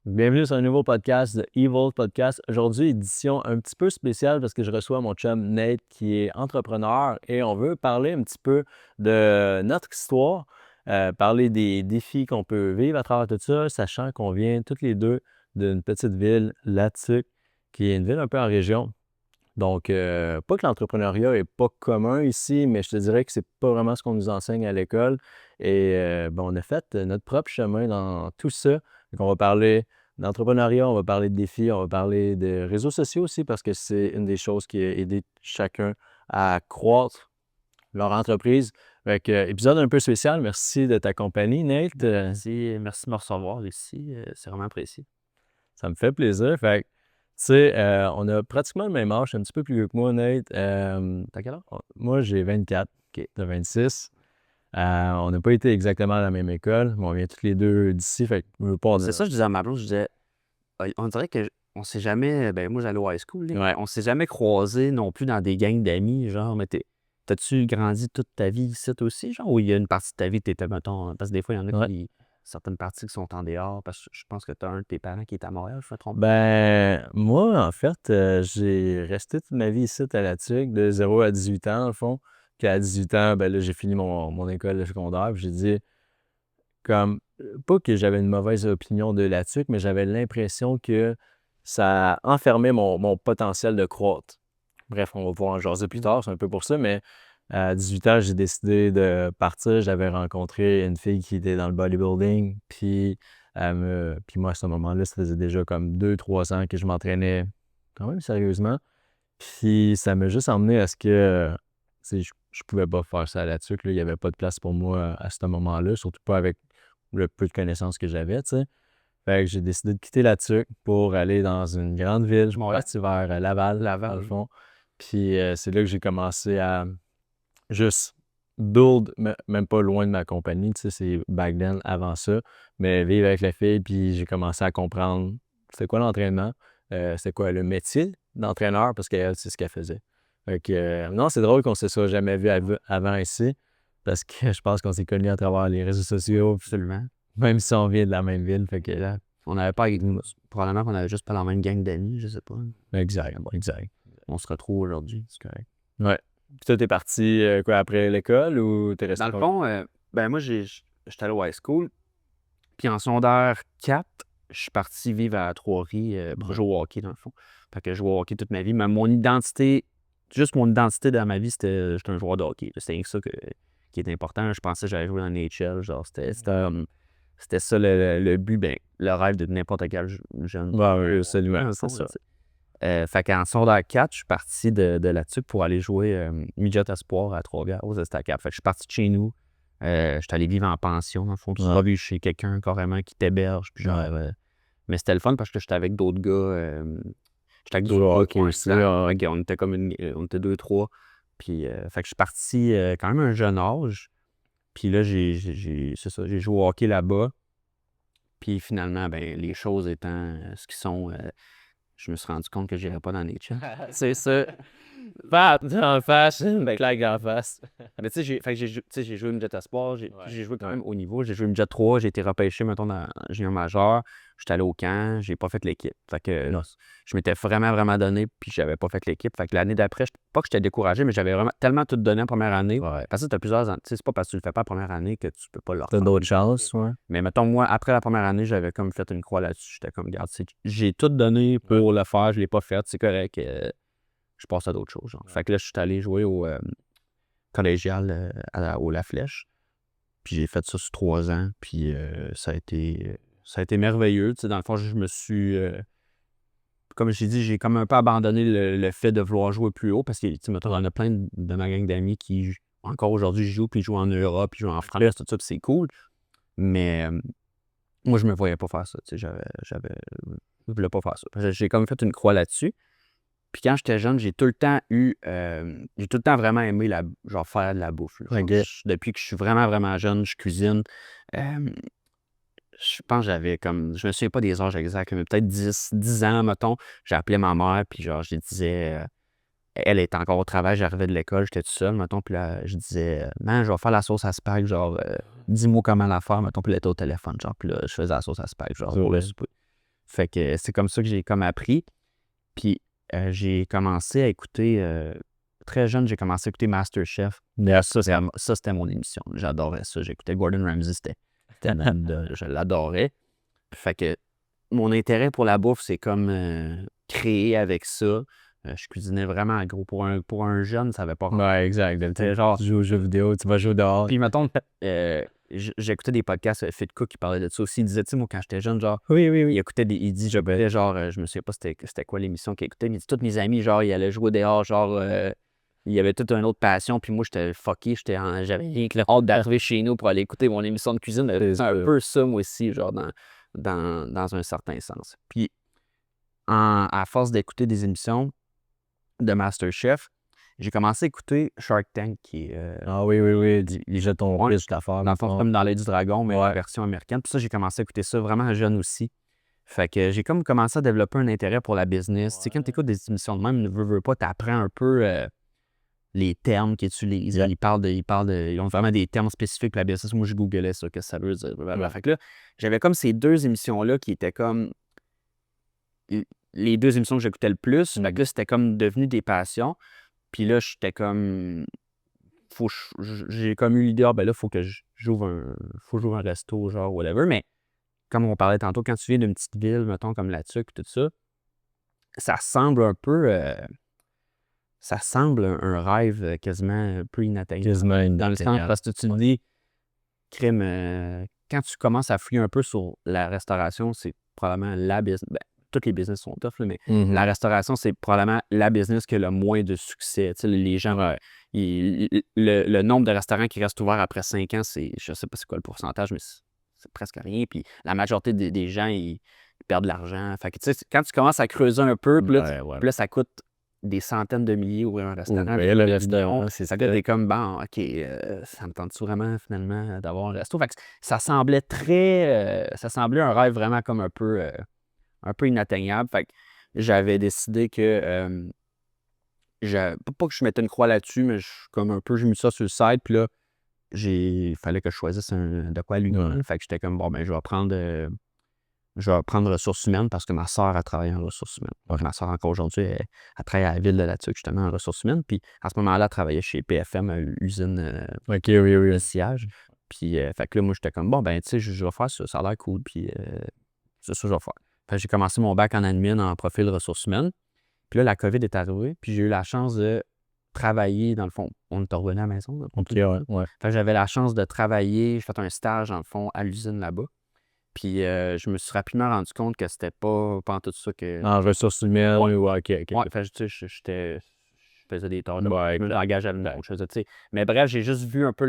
Bienvenue sur un nouveau podcast de Evil Podcast. Aujourd'hui, édition un petit peu spéciale parce que je reçois mon chum Nate qui est entrepreneur et on veut parler un petit peu de notre histoire, parler des défis qu'on peut vivre à travers tout ça, sachant qu'on vient toutes les deux d'une petite ville, Latuc, qui est une ville un peu en région. Donc, pas que l'entrepreneuriat n'est pas commun ici, mais je te dirais que c'est pas vraiment ce qu'on nous enseigne à l'école. Et on a fait notre propre chemin dans tout ça. Donc, on va parler d'entrepreneuriat, on va parler de défis, on va parler de réseaux sociaux aussi parce que c'est une des choses qui a aidé chacun à croître leur entreprise. Fait que, épisode un peu spécial. Merci de ta compagnie, Nate. Merci de me recevoir ici. C'est vraiment apprécié. Ça me fait plaisir. Fait que, tu sais, on a pratiquement le même âge, un petit peu plus vieux que moi, Nate. T'as quel âge? Moi, j'ai 24, OK. t'as 26. On n'a pas été exactement à la même école, mais on vient tous les deux d'ici, fait que je veux pas C'est dire. ça, je disais à ma blonde, je disais, on dirait qu'on s'est jamais, ben moi j'allais au high school, là, Ouais. on s'est jamais croisés non plus dans des gangs d'amis, genre, mais t'as-tu grandi toute ta vie ici aussi, genre, ou il y a une partie de ta vie que t'étais, mettons, parce que des fois, il y en a Ouais. certaines parties qui sont en dehors, parce que je pense que t'as un de tes parents qui est à Montréal, je me trompe pas? Ben, moi, en fait, j'ai resté toute ma vie ici à la TUC, de 0 à 18 ans, dans le fond. Puis à 18 ans, ben là, j'ai fini mon école de secondaire, puis j'ai dit, comme, pas que j'avais une mauvaise opinion de la TUC, mais j'avais l'impression que ça enfermait mon potentiel de croître. Bref, on va pouvoir en jaser plus tard, c'est un peu pour ça, mais à 18 ans, j'ai décidé de partir. J'avais rencontré une fille qui était dans le bodybuilding, puis puis moi, à ce moment-là, ça faisait déjà comme 2, 3 ans que je m'entraînais quand même sérieusement. Puis ça m'a juste emmené à ce que je pouvais pas faire ça là-dessus, là. Il n'y avait pas de place pour moi à ce moment-là, surtout pas avec le peu de connaissances que j'avais, tu sais. Fait que j'ai décidé de quitter la TUC pour aller dans une grande ville. Je suis Montréal? parti vers Laval, dans le Laval. fond. Puis c'est là que j'ai commencé à juste build, même pas loin de ma compagnie, tu sais, c'est back then, avant ça, mais vivre avec la fille, puis j'ai commencé à comprendre c'était quoi l'entraînement, c'était quoi le métier d'entraîneur, parce qu'elle, c'est ce qu'elle faisait. Fait que, non, c'est drôle qu'on ne se soit jamais vu avant ici, parce que je pense qu'on s'est connus à travers les réseaux sociaux, puis Absolument. même si on vient de la même ville, fait que là, On n'avait pas, probablement qu'on avait juste pas la même gang d'amis, je sais pas. exact, exact. On se retrouve aujourd'hui, c'est correct. Ouais. Puis toi, t'es parti, quoi, après l'école, ou t'es resté Dans le fond, ben moi, j'étais allé au high school. Puis en secondaire 4, je suis parti vivre à Trois-Rivières pour jouer au hockey, dans le fond. Fait que je jouais au hockey toute ma vie. Mais mon identité dans ma vie, j'étais un joueur de hockey. C'était rien que ça qui est important. Je pensais que j'allais jouer dans NHL. Genre, c'était ça le but, ben, le rêve de n'importe quel jeune. Ouais, absolument, Dans le c'est fond, ça. tu sais. Fait qu'en secondaire 4, je suis parti de là-dessus pour aller jouer midget espoir à Trois-Rivières, aux Estacades. Fait que je suis parti de chez nous. J'étais allé vivre en pension, dans le fond. Tu vas vivre chez quelqu'un carrément qui t'héberge. Puis genre, mais c'était le fun parce que j'étais avec d'autres gars. J'étais avec Du d'autres gars. hockey aussi, Exact. ouais. Fait qu'on était comme on était deux, trois. Puis, fait que je suis parti quand même à un jeune âge. Puis là, c'est ça, j'ai joué au hockey là-bas. Puis finalement, ben, les choses étant ce qu'ils sont, je me suis rendu compte que je n'irais pas dans les chats. C'est ça. Pat en face, une claque en face. Mais tu sais, j'ai joué midget espoir, Ouais, j'ai joué quand ouais. même haut niveau. J'ai joué midget 3, j'ai été repêché, mettons, dans junior majeur. J'étais allé au camp, j'ai pas fait l'équipe. Fait que là, je m'étais vraiment, vraiment donné, puis j'avais pas fait l'équipe. Fait que l'année d'après, pas que j'étais découragé, mais j'avais vraiment tellement tout donné en première année. Ouais. Parce que t'as plusieurs années. Tu sais, c'est pas parce que tu le fais pas en première année que tu peux pas le T'as refaire. d'autres chances, ouais. Mais mettons, moi, après la première année, j'avais comme fait une croix là-dessus. J'étais comme, regarde, j'ai tout donné pour le faire, je l'ai pas fait, c'est correct. Je passe à d'autres choses. Genre. Fait que là, je suis allé jouer au collégial au La Flèche. Puis j'ai fait ça sur 3 ans. Puis ça a été merveilleux. Tu sais, dans le fond, je me suis. Comme j'ai dit, j'ai comme un peu abandonné le fait de vouloir jouer plus haut parce que, tu sais, mettons, on a plein de ma gang d'amis qui, encore aujourd'hui, jouent, puis ils jouent en Europe, puis ils jouent en France, tout ça, puis c'est cool. Mais moi, je me voyais pas faire ça. Tu sais, je voulais pas faire ça. J'ai comme fait une croix là-dessus. Puis quand j'étais jeune, j'ai tout le temps vraiment aimé genre faire de la bouffe. Là. Genre, depuis que je suis vraiment, vraiment jeune, je cuisine. Je pense que j'avais comme, je me souviens pas des âges exacts, mais peut-être 10 ans, mettons. J'ai appelé ma mère, puis genre, je lui disais, elle était encore au travail, j'arrivais de l'école, j'étais tout seul, mettons. Puis là, je disais, man, je vais faire la sauce à spag, genre, dis-moi comment la faire, mettons. Puis elle était au téléphone, genre, puis là, je faisais la sauce à spag, genre, pour le souper. Fait que c'est comme ça que j'ai comme appris. Puis j'ai commencé à écouter, très jeune, j'ai commencé à écouter MasterChef. Ça, c'était mon émission. J'adorais ça. J'écoutais Gordon Ramsay, je l'adorais. Fait que mon intérêt pour la bouffe, c'est comme créé avec ça. Je cuisinais vraiment gros. Pour un jeune, ça avait pas rendu. Ouais, exact. Genre, Tu joues aux jeux vidéo, tu vas jouer dehors. puis mettons, j'écoutais des podcasts, Fit Cook qui parlait de ça aussi. Il disait, tu sais, moi, quand j'étais jeune, genre, Oui. il dit, j'écoutais, genre, je me souviens pas c'était quoi l'émission qu'il écoutait, mais il dit, tous mes amis, genre, ils allaient jouer dehors, genre, il y avait toute une autre passion, puis moi, j'étais fucké, j'avais rien que hâte d'arriver chez nous pour aller écouter mon émission de cuisine. C'est un peu ça, moi aussi, genre, dans un certain sens. Puis, à force d'écouter des émissions de MasterChef, j'ai commencé à écouter Shark Tank, qui est... Ah oui. Les jetons riches d'affaires. Dans le fond, comme dans l'œil du dragon, mais en version américaine. Puis ça, j'ai commencé à écouter ça vraiment jeune aussi. Fait que j'ai comme commencé à développer un intérêt pour la business. Tu sais, quand tu écoutes des émissions de même, ne veux pas, tu apprends un peu les termes qu'ils utilisent. Ils ont vraiment des termes spécifiques pour la business. Moi, je googlais ça, qu'est-ce que ça veut dire. Fait que là, j'avais comme ces deux émissions-là qui étaient comme les deux émissions que j'écoutais le plus. Fait que là, c'était comme devenu des passions. Puis là, j'étais comme... j'ai comme eu l'idée, ben là, faut que j'ouvre un resto, genre, whatever. Mais comme on parlait tantôt, quand tu viens d'une petite ville, mettons, comme La Tuque, tout ça, ça semble un peu... ça semble un rêve quasiment un peu inatteignable. Quasiment Dans le sens, parce que tu te dis, crime, quand tu commences à fouiller un peu sur la restauration, c'est probablement la business... Ben, toutes les business sont tough, là, mais la restauration, c'est probablement la business qui a le moins de succès. Tu sais, les gens, le nombre de restaurants qui restent ouverts après 5 ans, je sais pas c'est quoi le pourcentage, mais c'est presque rien. Puis la majorité des gens, ils perdent de l'argent. Fait que, tu sais, quand tu commences à creuser un peu, puis là, ça coûte des centaines de milliers ouvrir un restaurant. Le restaurant, c'est ça. T'es comme, bon, OK, ça me tente-tu vraiment, finalement, d'avoir un resto? Fait que ça semblait ça semblait un rêve vraiment comme un peu inatteignable. Fait que j'avais décidé que pas que je mettais une croix là-dessus, mais j'ai mis ça sur le site, puis là, il fallait que je choisisse de quoi l'union. Fait que j'étais comme, bon, ben, je vais prendre ressources humaines parce que ma soeur a travaillé en ressources humaines. Donc, ma soeur, encore aujourd'hui, elle travaille à la ville de La Tuque, justement, en ressources humaines. Puis, à ce moment-là, elle travaillait chez PFM, usine de sillage. Puis, fait que là, moi, j'étais comme, bon, ben, tu sais, je vais faire ça, ça a l'air cool. Puis, c'est ça que je vais faire. Fait que j'ai commencé mon bac en admin en profil ressources humaines. Puis là, la COVID est arrivée. Puis j'ai eu la chance de travailler, dans le fond. On est revenu à la maison. Là, ouais. Fait que j'avais la chance de travailler. J'ai fait un stage, dans le fond, à l'usine là-bas. Puis je me suis rapidement rendu compte que c'était pas en tout ça que... En ressources humaines, OK. Ouais, fait que tu sais, je faisais des tâches. Je me engageais à une chose, tu sais. Mais bref, j'ai juste vu un peu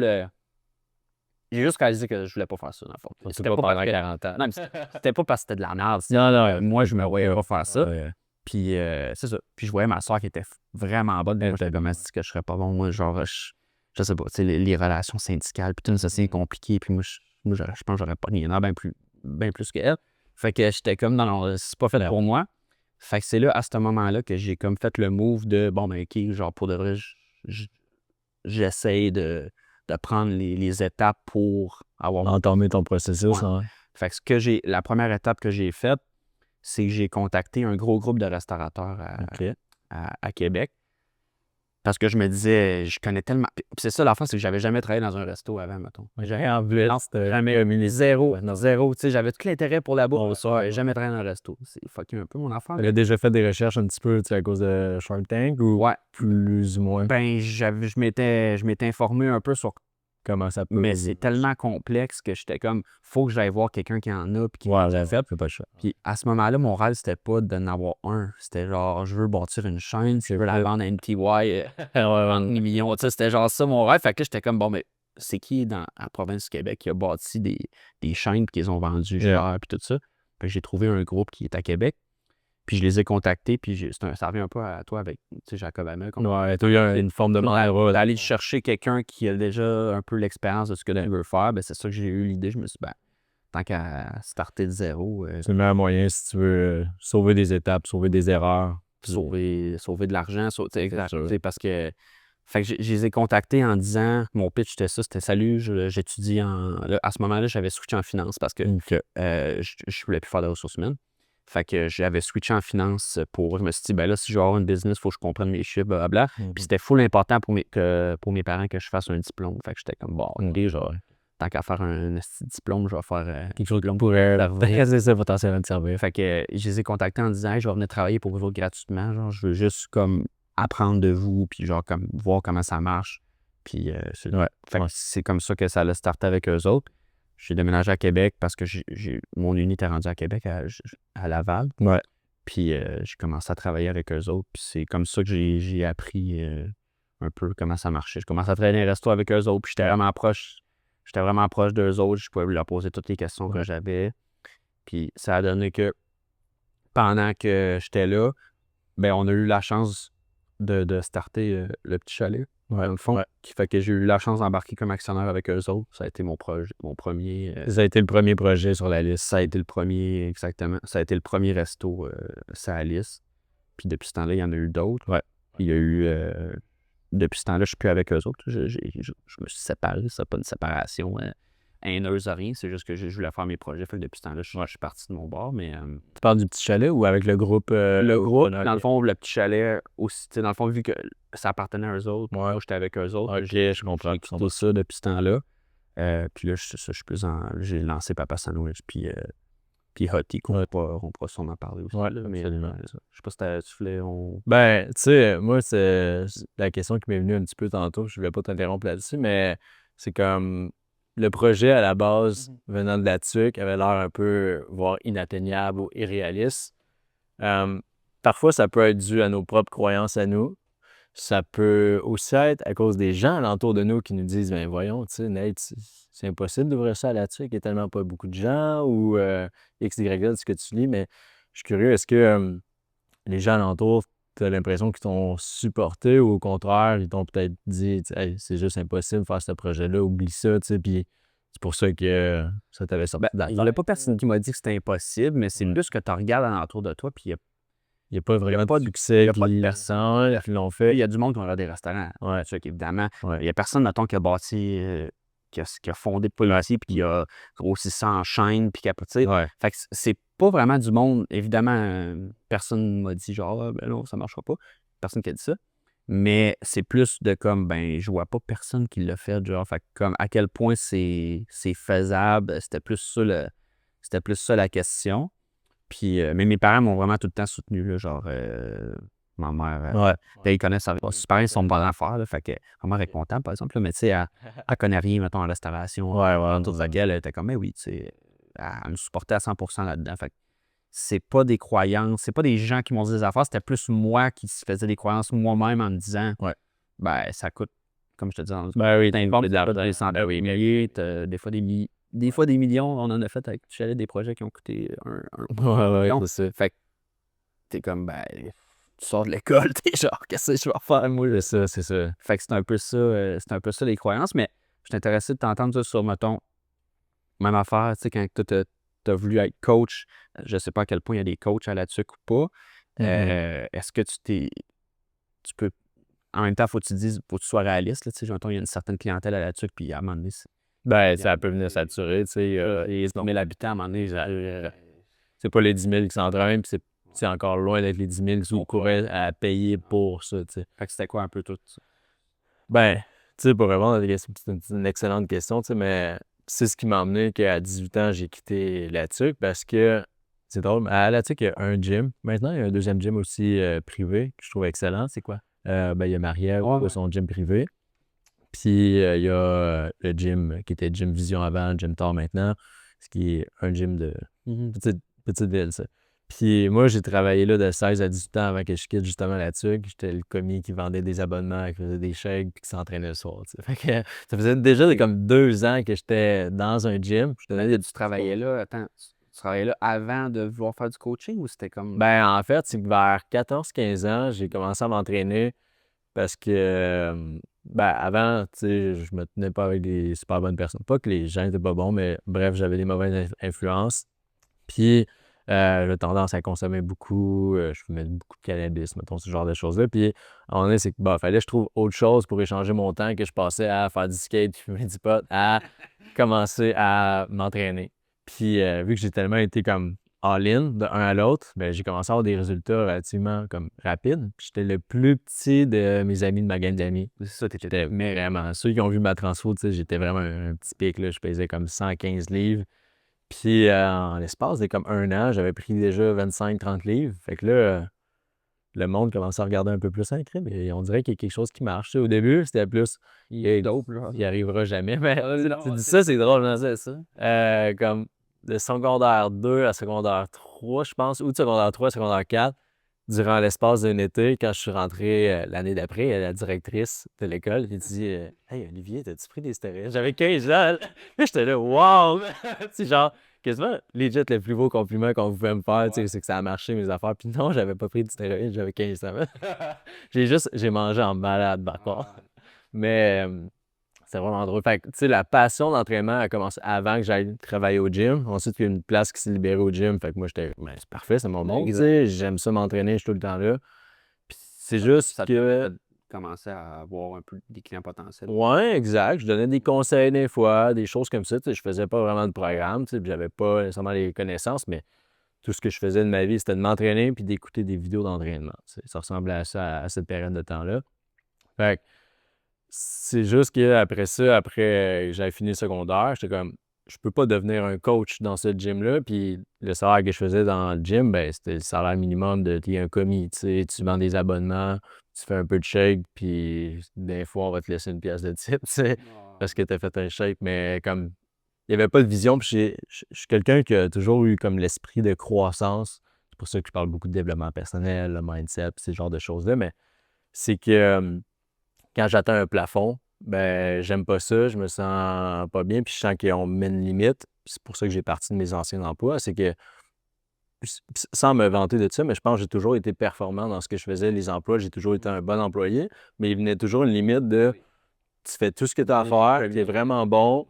J'ai juste réalisé que je voulais pas faire ça, dans le fond. C'était pas pendant 40 ans. Non, mais c'était pas parce que c'était de la merde. Non. Moi, je me voyais pas faire ça. Puis c'est ça. Puis je voyais ma soeur qui était vraiment bonne. Moi, j'étais comme, que je serais pas bon. Moi, genre, je sais pas, tu sais, les relations syndicales, puis tout ça, c'est compliqué. Puis moi, je pense que j'aurais pas rien bien plus qu'elle. Fait que j'étais comme, non, c'est pas fait pour moi. Fait que c'est là, à ce moment-là, que j'ai comme fait le move de, bon, ben, OK, genre, pour de vrai, j'essaye de prendre les étapes pour avoir... Entamer ton processus. Ouais. Fait que la première étape que j'ai faite, c'est que j'ai contacté un gros groupe de restaurateurs à Québec. Parce que je me disais, je connais tellement... Puis c'est ça, l'affaire, c'est que j'avais jamais travaillé dans un resto avant, mettons. J'ai rien en plus. Jamais. Zéro. Tu sais, j'avais tout l'intérêt pour la bouffe. J'avais jamais travaillé dans un resto. C'est fucking un peu mon affaire. Tu as déjà fait des recherches un petit peu, tu sais, à cause de Shark Tank ou plus ou moins? Ben, je m'étais informé un peu sur comment ça peut... Mais c'est tellement complexe que j'étais comme, faut que j'aille voir quelqu'un qui en a. Puis qui l'a fait, puis pas le choix. Puis à ce moment-là, mon rêve, c'était pas d'en avoir un. C'était genre, je veux bâtir une chaîne, je veux la vendre à NTY, vendre 1 million. Tu sais, c'était genre ça mon rêve. Fait que là, j'étais comme, bon, mais c'est qui dans la province du Québec qui a bâti des chaînes puis qu'ils ont vendu cher puis tout ça. Fait que j'ai trouvé un groupe qui est à Québec. Puis je les ai contactés, puis ça revient un peu à toi avec, tu sais, Jacob Hamel. Ouais, toi, il y a une forme de rêve. D'aller chercher quelqu'un qui a déjà un peu l'expérience de ce que tu veux faire, ben c'est ça que j'ai eu l'idée. Je me suis dit, ben, tant qu'à starter de zéro. C'est le meilleur moyen si tu veux sauver des étapes, sauver des erreurs. Sauver de l'argent. Parce que... Fait que je les ai contactés en disant, mon pitch c'était ça, c'était salut, j'étudie à ce moment-là, j'avais switché en finance parce que je voulais plus faire de ressources humaines. Fait que j'avais switché en finance je me suis dit, ben là, si je veux avoir une business, il faut que je comprenne mes chiffres, blablabla. Puis c'était full important pour mes parents que je fasse un diplôme. Fait que j'étais comme, bon, OK, genre, tant qu'à faire un petit diplôme, je vais faire quelque chose qui pourrait c'est ça, potentiellement te servir. Fait que je les ai contactés en disant, hey, je vais venir travailler pour vous autres gratuitement. Genre, je veux juste comme apprendre de vous, puis genre, comme voir comment ça marche. Puis fait que c'est comme ça que ça allait starter avec eux autres. J'ai déménagé à Québec parce que mon uni était rendu à Québec, à Laval. Ouais. Puis j'ai commencé à travailler avec eux autres. Puis c'est comme ça que j'ai appris un peu comment ça marchait. Je commençais à travailler dans les restos avec eux autres. Puis j'étais vraiment proche. J'étais vraiment proche d'eux autres. Je pouvais leur poser toutes les questions que j'avais. Puis ça a donné que pendant que j'étais là, ben on a eu la chance de starter le petit chalet. Dans le fond, qui fait que j'ai eu la chance d'embarquer comme actionnaire avec eux autres. Ça a été mon premier... Ça a été le premier projet sur la liste. Ça a été le premier, exactement. Ça a été le premier resto sur la liste. Puis depuis ce temps-là, il y en a eu d'autres. Ouais. Il y a eu... depuis ce temps-là, je ne suis plus avec eux autres. Je me suis séparé. Ça n'a pas une séparation haineuse à rien. C'est juste que je voulais faire mes projets. Fait que depuis ce temps-là, je suis parti de mon bord. Mais, tu parles du petit chalet ou avec le groupe? le groupe, dans le fond, le petit chalet aussi. Dans le fond, vu que ça appartenait à eux autres, moi, j'étais avec eux autres. OK, je comprends. J'ai quitté ça depuis ce temps-là. Puis là, je suis plus j'ai lancé Papa Sandwich, puis Hottie, qu'on pourra sûrement parler aussi. Ouais, Là, mais absolument. je sais pas si tu voulais... Ben, tu sais, moi, c'est la question qui m'est venue un petit peu tantôt. Je voulais pas t'interrompre là-dessus, mais c'est comme le projet à la base, venant de la TUC, avait l'air un peu, voire inatteignable ou irréaliste. Parfois, ça peut être dû à nos propres croyances à nous. Ça peut aussi être à cause des gens alentour de nous qui nous disent, ben voyons, tu sais, Nate, c'est impossible d'ouvrir ça à la TUC, il y a tellement pas beaucoup de gens ou X, Y, Z, ce que tu lis, mais je suis curieux, est-ce que les gens alentour, tu as l'impression qu'ils t'ont supporté ou au contraire, ils t'ont peut-être dit, hey, c'est juste impossible de faire ce projet-là, oublie ça, tu sais, puis c'est pour ça que ça t'avait sorti de la il n'y a pas personne qui m'a dit que c'était impossible, mais c'est plus que tu regardes alentour de toi, puis il n'y a pas vraiment de succès, il y a pas de personnes qui l'ont fait. il y a du monde qui va avoir des restaurants. Ouais. Ça, évidemment. Ouais. Il n'y a personne, mettons, qui a bâti, qui a fondé Poulassier, puis qui a grossi ça en chaîne, puis qui a, tu sais. Ouais. Fait que c'est pas vraiment du monde. Évidemment, personne m'a dit genre, ah, ben non, ça marchera pas. Personne qui a dit ça. Mais c'est plus de comme, ben, je vois pas personne qui l'a fait, genre, fait que comme, à quel point c'est faisable, c'était plus ça la question. Puis, mais mes parents m'ont vraiment tout le temps soutenu, là, genre, ma mère, ils connaissent super bien, ils sont bons en faire, là, fait que ma mère est contente, par exemple, là, mais tu sais, elle connaît rien, mettons, en restauration, autour de la gueule, elle était comme, mais oui, tu sais, elle me supportait à 100% là-dedans, fait que c'est pas des croyances, c'est pas des gens qui m'ont dit des affaires, c'était plus moi qui se faisais des croyances moi-même en me disant, ben, ça coûte, comme je te dis, t'inventes de l'argent dans les centaines de milliers, des fois des millions, on en a fait avec du chalet, des projets qui ont coûté un million. C'est ça. Fait que t'es comme, ben, tu sors de l'école, t'es genre, qu'est-ce que je vais faire, moi? C'est ça. Fait que c'est un peu ça les croyances, mais je suis intéressé de t'entendre sur, mettons, même affaire, tu sais, quand toi, t'as voulu être coach, je sais pas à quel point il y a des coachs à la TUC ou pas. Est-ce que tu peux, en même temps, faut que tu tu sois réaliste, là, tu sais, mettons, il y a une certaine clientèle à la TUC, puis à un moment donné, Ben, ça peut venir saturer, tu sais. les 10 000 habitants, à un moment donné, c'est pas les 10 000 qui s'entraînent, puis c'est encore loin d'être les 10 000 qui couraient à payer pour ça, tu sais. Fait que c'était quoi un peu tout ça? Ben, tu sais, pour répondre à ta question, c'est une excellente question, tu sais, mais c'est ce qui m'a emmené qu'à 18 ans, j'ai quitté la TUC parce que, c'est drôle, à la TUC, il y a un gym. Maintenant, il y a un deuxième gym aussi privé que je trouve excellent. C'est quoi? Ben, il y a Marie-Ève qui a son gym privé. Puis, il y a le gym qui était Gym Vision avant, Gym Tard maintenant, ce qui est un gym de petite ville, ça. Puis moi, j'ai travaillé là de 16 à 18 ans avant que je quitte justement la TUC. J'étais le commis qui vendait des abonnements, qui faisait des chèques, puis qui s'entraînait le soir. Tu sais. Fait que ça faisait déjà comme 2 ans que j'étais dans un gym. Tu travaillais là, attends, tu travaillais là avant de vouloir faire du coaching ou c'était comme... Ben, en fait, c'est que vers 14-15 ans, j'ai commencé à m'entraîner parce que, ben, avant, tu sais, je me tenais pas avec des super bonnes personnes. Pas que les gens étaient pas bons, mais bref, j'avais des mauvaises influences. Puis, j'ai tendance à consommer beaucoup, je fumais beaucoup de cannabis, mettons, ce genre de choses-là. Puis, à un moment donné, c'est que, bah, fallait que je trouve autre chose pour échanger mon temps que je passais à faire du skate, puis fumer du pot, à commencer à m'entraîner. Puis, vu que j'ai tellement été comme all-in de un à l'autre, ben, j'ai commencé à avoir des résultats relativement comme rapides. Puis j'étais le plus petit de mes amis de ma gang d'amis. C'est ça, t'étais J'étais vraiment... Ceux qui ont vu ma transfo, tu sais, j'étais vraiment un petit pic, là. Je pesais comme 115 livres. Puis en l'espace de comme un an, j'avais pris déjà 25-30 livres. Fait que là, le monde commençait à regarder un peu plus un crime. Et on dirait qu'il y a quelque chose qui marche. Tu sais, au début, c'était plus... Il dope, là. Il arrivera jamais. Mais tu dis c'est ça, c'est drôle, hein? C'est ça. Comme de secondaire 2 à secondaire 3, je pense, ou de secondaire 3 à secondaire 4, durant l'espace d'un été, quand je suis rentré l'année d'après, la directrice de l'école, elle dit Hey Olivier, t'as-tu pris des stéroïdes? J'avais 15 ans. Là, j'étais là, wow! C'est genre, quasiment, legit, le plus beau compliment qu'on pouvait me faire, tu sais, c'est que ça a marché, mes affaires. Puis non, j'avais pas pris de stéroïdes, j'avais 15 ans. J'ai mangé en malade, par contre. Mais c'est vraiment drôle. Fait que, tu sais, la passion d'entraînement a commencé avant que j'aille travailler au gym. Ensuite, il y a une place qui s'est libérée au gym. Fait que moi, j'étais, ben, c'est parfait, c'est mon monde. Tu sais, j'aime ça m'entraîner, je suis tout le temps là. Puis c'est juste Ça que. commençait à avoir un peu des clients potentiels. Ouais, exact. Je donnais des conseils des fois, des choses comme ça. Tu sais, je faisais pas vraiment de programme, tu sais, puis j'avais pas nécessairement les connaissances, mais tout ce que je faisais de ma vie, c'était de m'entraîner puis d'écouter des vidéos d'entraînement. Tu sais. Ça ressemblait à ça à cette période de temps-là. Fait que c'est juste qu'après ça, après que j'avais fini le secondaire, j'étais comme, je peux pas devenir un coach dans ce gym-là. Puis le salaire que je faisais dans le gym, ben, c'était le salaire minimum de t'es un commis. Tu sais, tu vends des abonnements, tu fais un peu de shake, puis des fois, on va te laisser une pièce de type, tu sais, parce que tu as fait un shake. Mais comme, il n'y avait pas de vision. Puis je suis quelqu'un qui a toujours eu comme l'esprit de croissance. C'est pour ça que je parle beaucoup de développement personnel, le mindset, ces genres de choses-là. Mais c'est que quand j'atteins un plafond, ben j'aime pas ça, je me sens pas bien, puis je sens qu'on me met une limite. C'est pour ça que j'ai parti de mes anciens emplois. C'est que, sans me vanter de ça, mais je pense que j'ai toujours été performant dans ce que je faisais. Les emplois, j'ai toujours été un bon employé, mais il venait toujours une limite de tu fais tout ce que tu as à faire, tu es vraiment bon,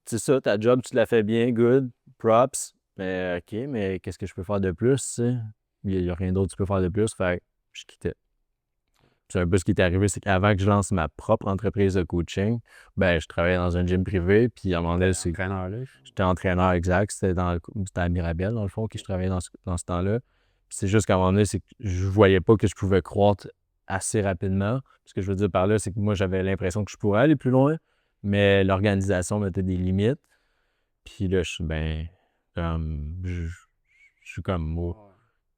c'est ça, ta job, tu la fais bien, good, props. Mais OK, mais qu'est-ce que je peux faire de plus, tu sais? Il n'y a rien d'autre que tu peux faire de plus, fait que je quittais. C'est un peu ce qui est arrivé, c'est qu'avant que je lance ma propre entreprise de coaching, ben je travaillais dans un gym privé, puis à un moment donné, j'étais entraîneur exact, c'était à Mirabel, dans le fond, que je travaillais dans ce temps-là. Puis c'est juste qu'à un moment donné, c'est que je voyais pas que je pouvais croître assez rapidement. Ce que je veux dire par là, c'est que moi, j'avais l'impression que je pourrais aller plus loin, mais l'organisation mettait des limites. Puis là, je suis je suis comme,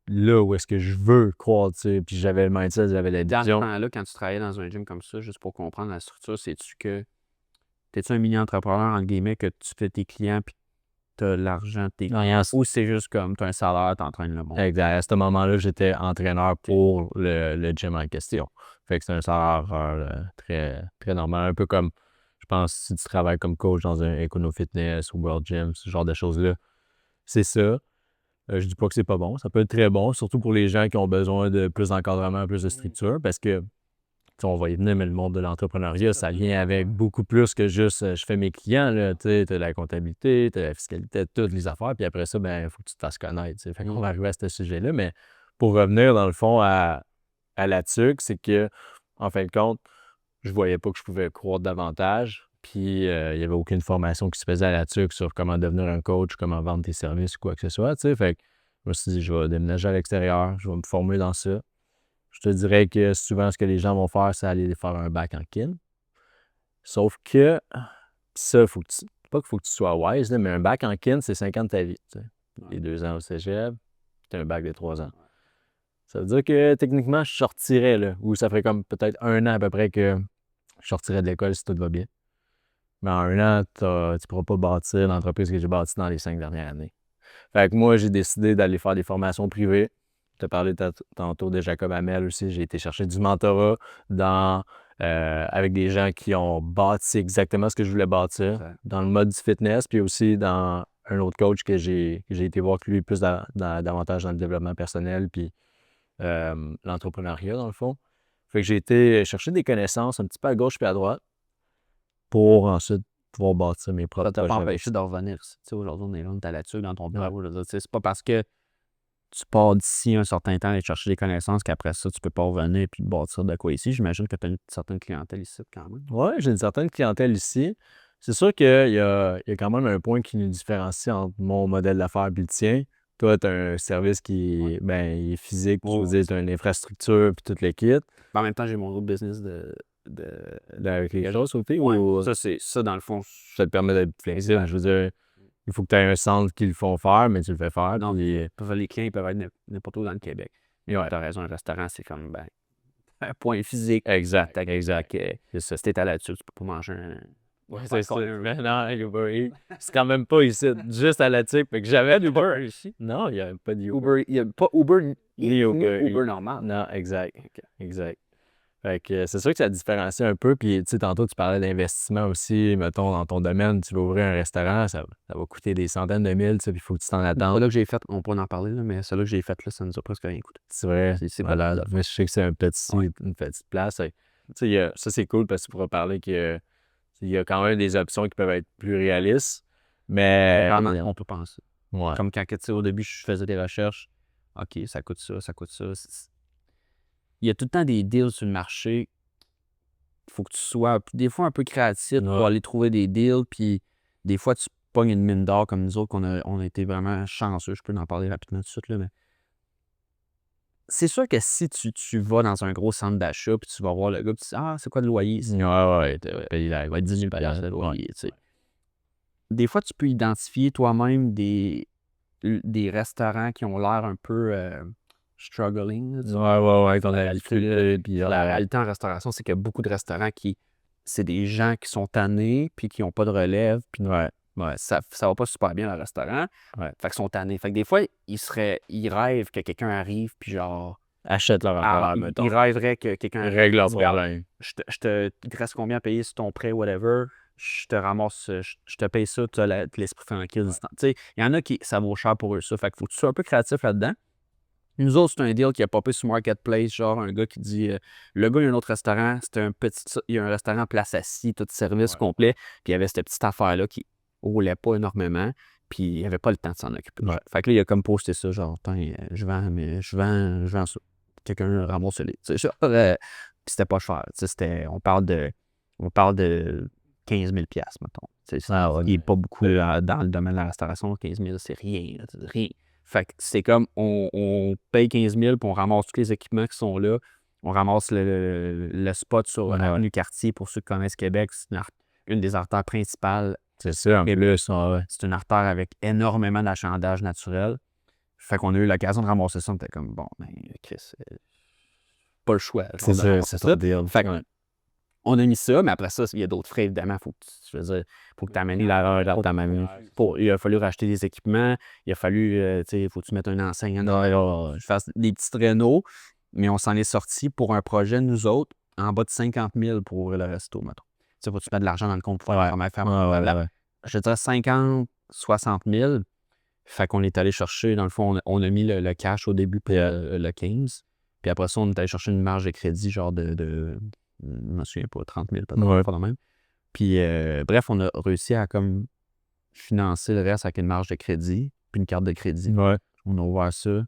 là où est-ce que je veux croire, tu sais. Puis j'avais le mindset, j'avais la Dans ce vision. temps-là, quand tu travaillais dans un gym comme ça, juste pour comprendre la structure, t'es-tu un mini-entrepreneur, entre guillemets, que tu fais tes clients puis t'as l'argent de tes clients, ou c'est juste comme t'as un salaire, t'entraînes le monde? Exact. À ce moment-là, j'étais entraîneur pour le gym en question. Fait que c'est un salaire très, très normal. Un peu comme, je pense, si tu travailles comme coach dans un Econo Fitness ou World Gym, ce genre de choses-là, c'est ça. Je dis pas que c'est pas bon. Ça peut être très bon, surtout pour les gens qui ont besoin de plus d'encadrement, plus de structure, parce que, tu sais, on va y venir, mais le monde de l'entrepreneuriat, ça vient avec beaucoup plus que juste je fais mes clients. Tu sais, t'as la comptabilité, t'as la fiscalité, toutes les affaires, puis après ça, ben il faut que tu te fasses connaître. Tu sais. Fait qu'on va arriver à ce sujet-là, mais pour revenir, dans le fond, à la TUC, c'est que, en fin de compte, je voyais pas que je pouvais croître davantage. Puis, il n'y avait aucune formation qui se faisait à la TUC sur comment devenir un coach, comment vendre tes services ou quoi que ce soit. Tu sais. Fait que je me suis dit, je vais déménager à l'extérieur, je vais me former dans ça. Je te dirais que souvent, ce que les gens vont faire, c'est aller faire un bac en kin. Sauf que ça, pas qu'il faut que tu sois wise, là, mais un bac en kin, c'est 5 ans de ta vie. Tu sais. Les 2 ans au cégep, puis un bac de 3 ans. Ça veut dire que techniquement, je sortirais, là, ou ça ferait comme peut-être 1 an à peu près que je sortirais de l'école si tout va bien. Mais en 1 an, tu ne pourras pas bâtir l'entreprise que j'ai bâtie dans les 5 dernières années. Fait que moi, j'ai décidé d'aller faire des formations privées. Je t'ai parlé tantôt de Jacob Hamel aussi. J'ai été chercher du mentorat avec des gens qui ont bâti exactement ce que je voulais bâtir dans le mode du fitness, puis aussi dans un autre coach que j'ai été voir que lui plus davantage dans le développement personnel, puis l'entrepreneuriat, dans le fond. Fait que j'ai été chercher des connaissances un petit peu à gauche puis à droite pour ensuite pouvoir bâtir mes propres Ça t'a pas projets. empêché de revenir. Tu sais, aujourd'hui, on est là, on est à la TUC dans ton bureau. Je veux dire, tu sais, c'est pas parce que tu pars d'ici un certain temps et chercher des connaissances qu'après ça, tu peux pas revenir et puis bâtir de quoi ici. J'imagine que tu as une certaine clientèle ici quand même. Oui, j'ai une certaine clientèle ici. C'est sûr qu'il y a quand même un point qui nous différencie entre mon modèle d'affaires et le tien. toi, tu as un service qui est physique, je veux dire, tu as une infrastructure puis tout le kit. En même temps, j'ai mon autre business Avec quelque chose au Ouais. ou Ça, dans le fond, ça te permet d'être flexible? Je veux dire, il faut que tu aies un centre qui le font faire, mais tu le fais faire. non, puis, les clients ils peuvent être n'importe où dans le Québec. Mais ouais. t'as raison, un restaurant, c'est comme un point physique. Exact. C'est ça. Si t'es à là-dessus, tu peux pas manger un. C'est ça. Mais non, Uber Eats, c'est quand même pas ici, juste à la type. Fait que j'avais Uber ici. Non, il n'y a pas d'Uber. Uber, il n'y a pas Uber Ni Uber. Uber normal. Non, exact. Exact. Fait que c'est sûr que ça différencie un peu. Puis, tu sais, tantôt, tu parlais d'investissement aussi. Mettons, dans ton domaine, tu veux ouvrir un restaurant, ça va coûter des centaines de mille, tu sais, puis il faut que tu t'en attendes. Celui-là que j'ai fait, on peut en parler, là, mais celui-là que j'ai fait, là, ça nous a presque rien coûté. C'est vrai. C'est Voilà. pas Mais je sais que c'est une petite place. Tu sais, ça, c'est cool parce que tu pourras parler que il y a quand même des options qui peuvent être plus réalistes. Mais. On peut penser. Ouais. Comme quand, tu sais, au début, je faisais des recherches. OK, ça coûte ça, ça coûte ça. Il y a tout le temps des deals sur le marché. Il faut que tu sois des fois un peu créatif pour aller trouver des deals. Puis des fois, tu pognes une mine d'or comme nous autres, on a été vraiment chanceux. Je peux en parler rapidement tout de suite, là, mais c'est sûr que si tu vas dans un gros centre d'achat puis tu vas voir le gars, tu dis ah, c'est quoi le loyer ici? Ouais. Il va être 18 $ le loyer. Tu sais. Des fois, tu peux identifier toi-même des restaurants qui ont l'air un peu struggling. Ouais. Ton La habitude. Puis la réalité en restauration, c'est qu'il y a beaucoup de restaurants c'est des gens qui sont tannés puis qui n'ont pas de relève. Puis ça va pas super bien dans le restaurant. Ouais. Fait qu'ils sont tannés. Fait que des fois, ils rêvent que quelqu'un arrive puis genre. Achète leur affaire, mettons. Ils rêveraient que quelqu'un Règle leur problème. il te reste combien à payer sur ton prêt, whatever. Je te ramasse, je te paye ça, tu as l'esprit tranquille. Tu sais, il y en a qui, ça vaut cher pour eux, ça. Fait qu'il faut que tu sois un peu créatif là-dedans. Nous autres, c'est un deal qui a popé sur Marketplace, genre un gars qui dit le gars, il y a un autre restaurant, il y a un restaurant place assis, tout service complet, puis il y avait cette petite affaire-là qui roulait pas énormément, puis il avait pas le temps de s'en occuper. Ouais. Fait que là, il a comme posté ça, genre, je vends ça. Quelqu'un ramasse les. Tu sais, genre, puis c'était pas cher. Tu sais, on parle de 15 000 $, mettons. Il n'est pas beaucoup dans le domaine de la restauration. 15 000 c'est rien. C'est rien. Fait que c'est comme, on paye 15 000 puis on ramasse tous les équipements qui sont là. On ramasse le spot sur l'avenue Cartier. Pour ceux qui connaissent Québec, c'est une des artères principales. C'est ça, en plus. C'est une artère avec énormément d'achalandage naturel. Fait qu'on a eu l'occasion de ramasser ça. On était comme, bon, Chris, pas le choix. C'est ça, c'est ça. Fait on a mis ça, mais après ça, il y a d'autres frais, évidemment. Faut que tu amènes il a fallu racheter des équipements. Il a fallu, faut que tu mettes une enseigne. Je fasse des petites rénaux, mais on s'en est sorti pour un projet, nous autres, en bas de 50 000 pour ouvrir le resto, mettons. Tu sais, faut que tu mettes de l'argent dans le compte pour faire je dirais 50, 60 000. Fait qu'on est allé chercher, dans le fond, on a mis le cash au début pour le 15. Puis après ça, on est allé chercher une marge de crédit, genre de je ne me souviens pas, 30 000 peut-être, pas de même. Puis bref, on a réussi à comme financer le reste avec une marge de crédit, puis une carte de crédit. Ouais. On a ouvert ça.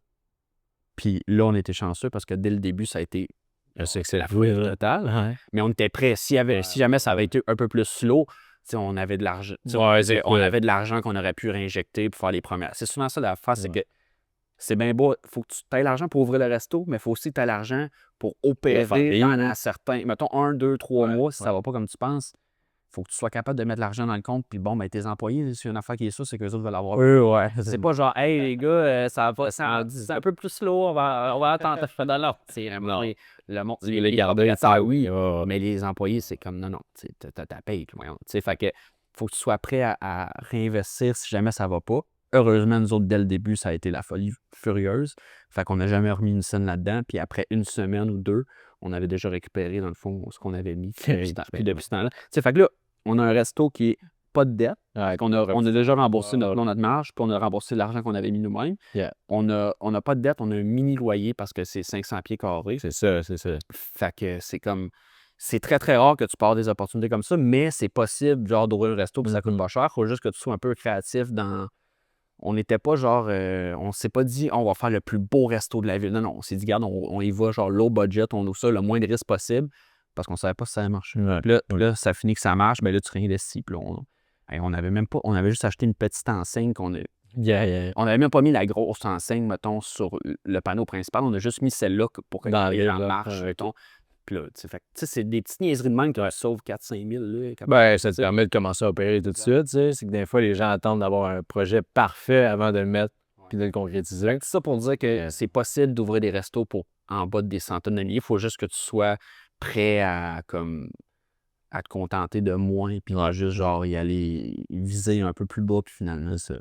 Puis là, on était chanceux parce que dès le début, ça a été c'est la fouille totale. Ouais. Mais on était prêts. Si jamais ça avait été un peu plus slow, on avait de l'argent. On avait de l'argent qu'on aurait pu réinjecter pour faire les premières. C'est souvent ça l'affaire, c'est que c'est bien beau. Il faut que tu aies l'argent pour ouvrir le resto, mais il faut aussi que tu aies l'argent pour opérer dans certains, mettons, 1, 2, 3 mois, si ça va pas comme tu penses. Il faut que tu sois capable de mettre l'argent dans le compte, puis bon, tes employés, s'il y a une affaire qui est ça, c'est qu'eux autres veulent l'avoir. Ouais. C'est pas genre, hey les gars, ça va pas, c'est un peu plus slow, on va attendre, je fais de l'ordre. Le monde, les garder, oui, mais les employés, c'est comme, non, t'as payé, fait que faut que tu sois prêt à réinvestir si jamais ça va pas. Heureusement, nous autres, dès le début, ça a été la folie furieuse. Fait qu'on n'a jamais remis une scène là-dedans. Puis après une semaine ou deux, on avait déjà récupéré, dans le fond, ce qu'on avait mis. Puis depuis ce temps-là. Fait que là, on a un resto qui est pas de dette. On a déjà remboursé notre marge, puis on a remboursé l'argent qu'on avait mis nous-mêmes. On n'a pas de dette, on a un mini-loyer parce que c'est 500 pieds carrés. C'est ça. Fait que c'est comme... C'est très, très rare que tu parles des opportunités comme ça, mais c'est possible, genre, d'ouvrir un resto, puis ça coûte pas cher. Il faut juste que tu sois un peu créatif dans... On n'était pas genre, on s'est pas dit, on va faire le plus beau resto de la ville. Non, on s'est dit, regarde, on y va genre low budget, on ouvre ça le moins de risques possible parce qu'on savait pas si ça allait marcher. Là, ça finit que ça marche, ben là, tu réinvestis. Puis là, on avait même pas, on avait juste acheté une petite enseigne qu'on a On n'avait même pas mis la grosse enseigne, mettons, sur le panneau principal. On a juste mis celle-là pour que Dans les l'île, gens là. marchent, Ok. mettons. Puis là, tu sais, fait que, tu sais, c'est des petites niaiseries de même qui te sauvent 4-5 000. Là, Ben, ça te permet de commencer à opérer tout de suite, tu sais. C'est que des fois, les gens attendent d'avoir un projet parfait avant de le mettre puis de le concrétiser. C'est ça pour dire que c'est possible d'ouvrir des restos pour en bas de des centaines de milliers. Il faut juste que tu sois prêt à, comme, à te contenter de moins, puis juste genre y aller viser un peu plus bas, puis finalement, c'est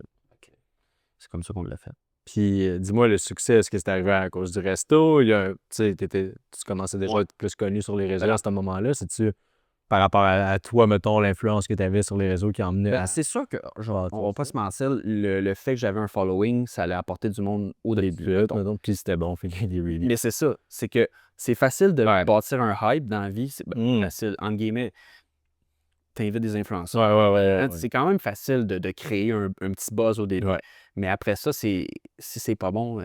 comme ça qu'on l'a fait. Puis, dis-moi, le succès, est-ce que c'est arrivé à cause du resto? Tu sais, tu commençais déjà à être plus connu sur les réseaux à ce moment-là. C'est-tu par rapport à toi, mettons, l'influence que tu avais sur les réseaux qui emmenait à... C'est sûr que, genre, on va pas se mentir, le fait que j'avais un following, ça allait apporter du monde au début. Mettons, puis c'était bon, fait qu'il y a des reviews. Mais c'est ça, c'est que c'est facile de bâtir un hype dans la vie. C'est facile, entre guillemets. T'invites des influenceurs. Ouais. C'est quand même facile de créer un petit buzz au début. Ouais. Mais après ça, si c'est pas bon,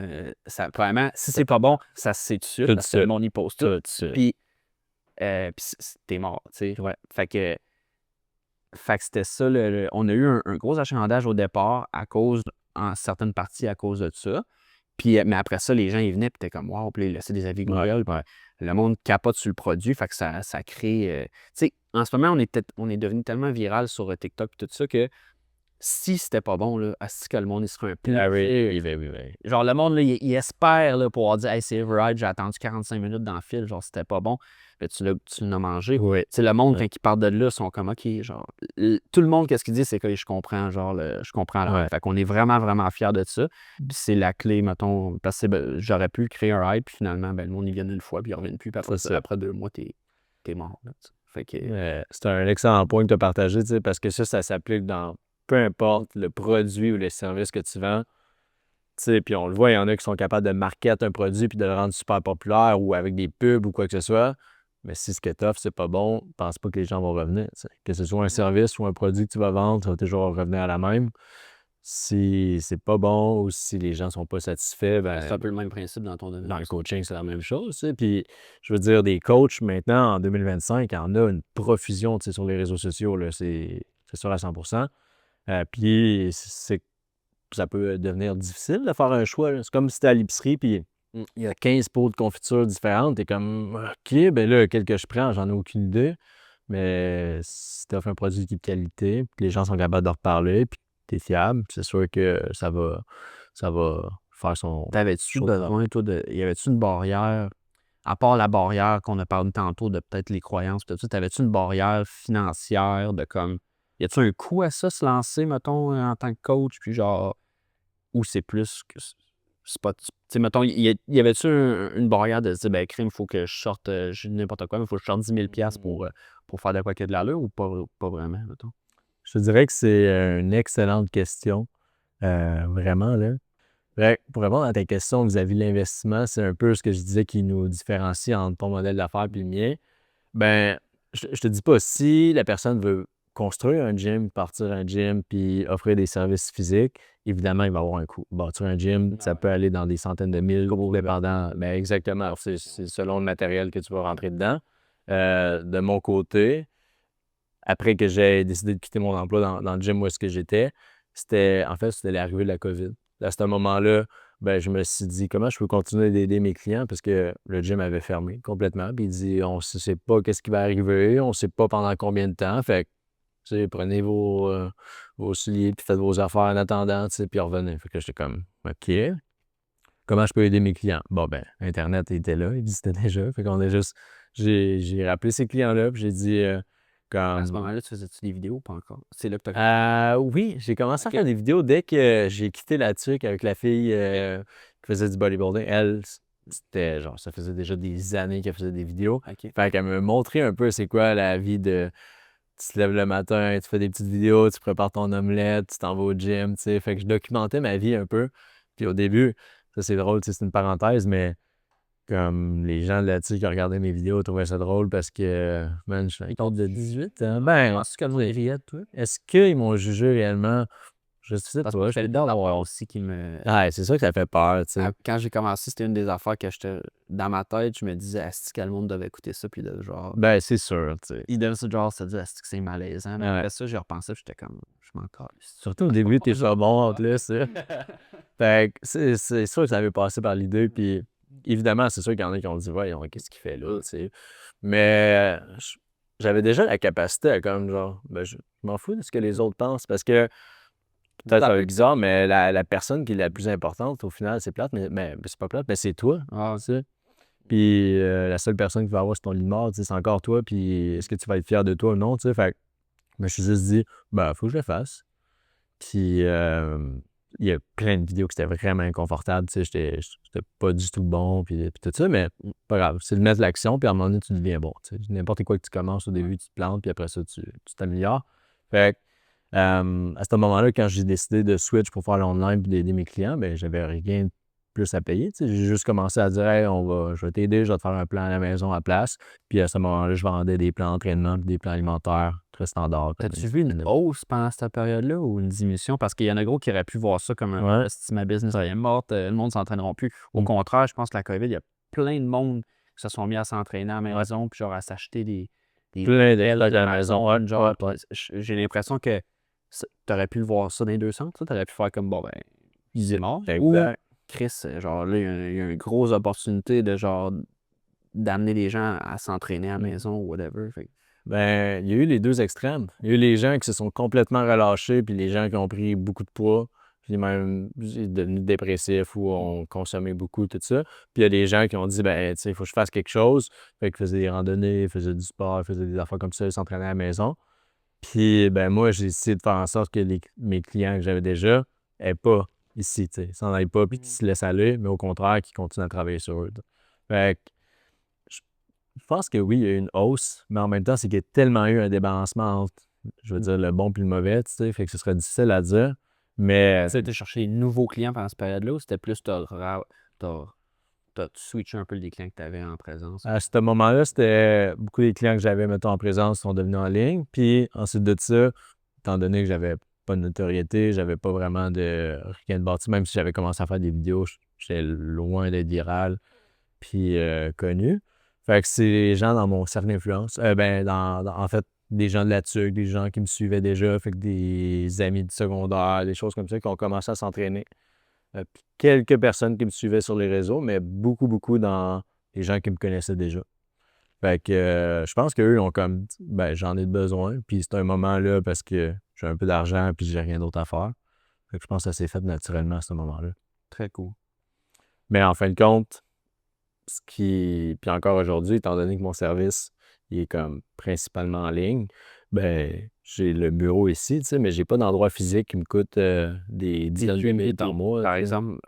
premièrement, si c'est pas bon, ça se sait tout de suite. Parce que le monde y pose tout. Puis t'es mort, tu sais. Fait que c'était ça. On a eu un gros achalandage au départ en certaines parties à cause de ça. Puis, mais après ça, les gens, ils venaient, puis t'es comme, wow, puis ils laissaient des avis Google. Le monde capote sur le produit, fait que ça crée... tu sais, en ce moment, on est devenu tellement viral sur TikTok et tout ça que si c'était pas bon, là, est-ce que le monde, il serait un peu... Genre, le monde, là, il espère là, pouvoir dire, hey, c'est right, j'ai attendu 45 minutes dans le fil, genre, c'était pas bon. Mais tu l'as mangé. Tu sais, le monde, quand ils partent de là, sont comme, OK, genre, tout le monde, qu'est-ce qu'il dit, c'est que je comprends, genre, je comprends. Fait qu'on est vraiment, vraiment fiers de ça. Puis c'est la clé, mettons, parce que j'aurais pu créer un hype, puis finalement, ben, le monde, il vient une fois, puis il revient plus, puis après 2 mois, t'es mort. Là, fait que... c'est un excellent point que tu as partagé, tu sais, parce que ça s'applique dans peu importe le produit ou le service que tu vends. Puis on le voit, il y en a qui sont capables de marketer un produit puis de le rendre super populaire ou avec des pubs ou quoi que ce soit. Mais si ce que tu offres, c'est pas bon, pense pas que les gens vont revenir. T'sais. Que ce soit un service ou un produit que tu vas vendre, ça va toujours revenir à la même. Si c'est pas bon ou si les gens sont pas satisfaits, ben, c'est un peu le même principe dans ton domaine. dans le coaching, c'est la même chose. T'sais. Puis je veux dire, des coachs maintenant, en 2025, il y en a une profusion sur les réseaux sociaux. Là, c'est sûr à 100%. Puis ça peut devenir difficile de faire un choix. Là. C'est comme si tu es à l'épicerie, puis il y a 15 pots de confiture différentes. Tu es comme, OK, ben là, quel que je prends, j'en ai aucune idée. Mais si tu offres un produit qui est de qualité, puis que les gens sont capables de reparler, puis tu es fiable, c'est sûr que ça va faire son. T'avais-tu besoin, toi, y avait-tu une barrière, à part la barrière qu'on a parlé tantôt de peut-être les croyances, tout ça, t'avais-tu une barrière financière de comme. Y a-tu un coût à ça, se lancer, mettons, en tant que coach, puis genre. Ou c'est plus que. C'est pas. Tu sais, mettons, y avait-tu une barrière de se dire, ben, crime, il faut que je sorte, n'importe quoi, mais il faut que je sorte 10 000 pour faire de quoi qu'il y a de l'allure ou pas vraiment, mettons? Je te dirais que c'est une excellente question. Vraiment, là. Pour répondre à ta question vis-à-vis de l'investissement, c'est un peu ce que je disais qui nous différencie entre ton modèle d'affaires et le mien. Ben, je te dis pas, si la personne veut construire un gym, partir un gym, puis offrir des services physiques, évidemment, il va avoir un coût. Bâtir un gym, ça peut aller dans des centaines de mille, dépendant. Ben, exactement. C'est selon le matériel que tu vas rentrer dedans. De mon côté, après que j'ai décidé de quitter mon emploi dans le gym où est-ce que j'étais, c'était l'arrivée de la COVID. À ce moment-là, ben, je me suis dit, comment je peux continuer d'aider mes clients parce que le gym avait fermé complètement. Puis il dit, on ne sait pas qu'est-ce qui va arriver, on ne sait pas pendant combien de temps. Fait que, tu sais, prenez vos souliers puis faites vos affaires en attendant, tu sais, puis revenez. Fait que j'étais comme, OK, comment je peux aider mes clients? Bon, ben, Internet était là, il existait déjà. Fait qu'on a juste, j'ai rappelé ces clients-là, puis j'ai dit, À ce moment-là, tu faisais-tu des vidéos ou pas encore? C'est là que tu as. Oui, j'ai commencé à faire des vidéos dès que j'ai quitté la tuque avec la fille qui faisait du bodybuilding. Elle, c'était genre, ça faisait déjà des années qu'elle faisait des vidéos. Fait qu'elle me montrait un peu c'est quoi la vie de. Tu te lèves le matin, tu fais des petites vidéos, tu prépares ton omelette, tu t'en vas au gym, tu sais. Fait que je documentais ma vie un peu. Puis au début, ça c'est drôle, c'est une parenthèse, mais comme les gens là-dessus qui regardaient mes vidéos trouvaient ça drôle parce que, man, je suis un compte de 18 ans. Ben, Penses-tu qu'elle nous riait de toi? est-ce qu'ils m'ont jugé réellement? Je sais Parce que pas. je fais le d'avoir aussi qui me. Ouais, c'est ça que ça fait peur, tu sais. Quand j'ai commencé, c'était une des affaires que j'étais. Dans ma tête, je me disais, est-ce que le monde devait écouter ça? Puis de genre. Ben, c'est sûr, tu sais. Ils devaient genre se dire, est-ce que c'est malaisant? Mais Ouais. après ça, j'y repensais, puis j'étais comme, je m'en calisse. Surtout au début, t'es pas bon en plus. Fait que c'est sûr que ça avait passé par l'idée, puis évidemment, c'est sûr qu'il y en a qui ont dit, voyons, qu'est-ce qu'il fait là, tu sais. Mais j'avais déjà la capacité à comme genre, ben, je m'en fous de ce que les autres pensent, parce que peut-être ça va être bizarre, mais la personne qui est la plus importante, au final, c'est plate, mais c'est pas plate, mais c'est toi, Ah, tu sais. Puis la seule personne qui va avoir sur ton lit de mort, tu sais, c'est encore toi, puis est-ce que tu vas être fier de toi ou non, tu sais. Fait que je me suis juste dit, ben, faut que je le fasse. Puis il y a plein de vidéos qui étaient vraiment inconfortables, tu sais, j'étais pas du tout bon, puis tout ça, mais pas grave, c'est de mettre l'action, puis à un moment donné, tu deviens bon, tu sais. N'importe quoi que tu commences au début, tu te plantes, puis après ça, tu t'améliores. Fait que, à ce moment-là, quand j'ai décidé de switch pour faire l'online puis d'aider mes clients, ben j'avais rien de plus à payer, tu sais. J'ai juste commencé à dire, hey, je vais t'aider, je vais te faire un plan à la maison à la place. Puis à ce moment-là, je vendais des plans d'entraînement puis des plans alimentaires très standards. t'as-tu vu une hausse pendant cette période-là ou une diminution? Parce qu'il y en a gros qui auraient pu voir ça comme un Ouais. si ma business est morte, le monde ne s'entraînera plus. Au contraire, je pense que la COVID, il y a plein de monde qui se sont mis à s'entraîner à la maison, puis genre à s'acheter des Plein d'aides à la maison, ouais. genre, j'ai l'impression que tu aurais pu le voir ça dans les deux sens. Tu aurais pu faire comme, bon, ben, il est mort. Ou, Exact. Chris, genre là, il y a une grosse opportunité de genre d'amener les gens à s'entraîner à la maison ou whatever. Fait que, Ben, il y a eu les deux extrêmes. Il y a eu les gens qui se sont complètement relâchés, puis les gens qui ont pris beaucoup de poids, puis même devenus dépressifs ou ont consommé beaucoup, tout ça. Puis il y a des gens qui ont dit, ben, tu sais, il faut que je fasse quelque chose. Fait qu'ils faisaient des randonnées, ils faisaient du sport, ils faisaient des affaires comme ça, ils s'entraînaient à la maison. Puis, ben, moi, j'ai essayé de faire en sorte que mes clients que j'avais déjà n'aient pas ici, tu sais, s'en aillent pas, puis qu'ils se laissent aller, mais au contraire, qu'ils continuent à travailler sur eux. Fait que, je pense que oui, il y a eu une hausse, mais en même temps, c'est qu'il y a tellement eu un débalancement entre, je veux dire, le bon puis le mauvais, tu sais, fait que ce serait difficile à dire. Mais tu as été chercher de nouveaux clients pendant cette période-là ou c'était plus t'as switché un peu les clients que tu avais en présence? à ce moment-là, c'était beaucoup des clients que j'avais, mettons, en présence sont devenus en ligne. Puis ensuite de ça, étant donné que j'avais pas de notoriété, j'avais pas vraiment de rien de bâti, même si j'avais commencé à faire des vidéos, j'étais loin d'être viral puis connu. Fait que c'est les gens dans mon cercle d'influence. Ben, en fait, des gens de la TUC, des gens qui me suivaient déjà, fait que des amis du secondaire, des choses comme ça, qui ont commencé à s'entraîner. Puis quelques personnes qui me suivaient sur les réseaux, mais beaucoup, beaucoup dans les gens qui me connaissaient déjà. Fait que je pense qu'eux ont comme dit, ben, j'en ai besoin, puis c'est un moment là parce que j'ai un peu d'argent puis j'ai rien d'autre à faire. Fait que je pense que ça s'est fait naturellement à ce moment-là. Très cool. Mais en fin de compte, puis encore aujourd'hui, étant donné que mon service il est comme principalement en ligne, ben j'ai le bureau ici, tu sais, mais j'ai pas d'endroit physique qui me coûte des dizaines de milliers par mois. Par tu sais. exemple,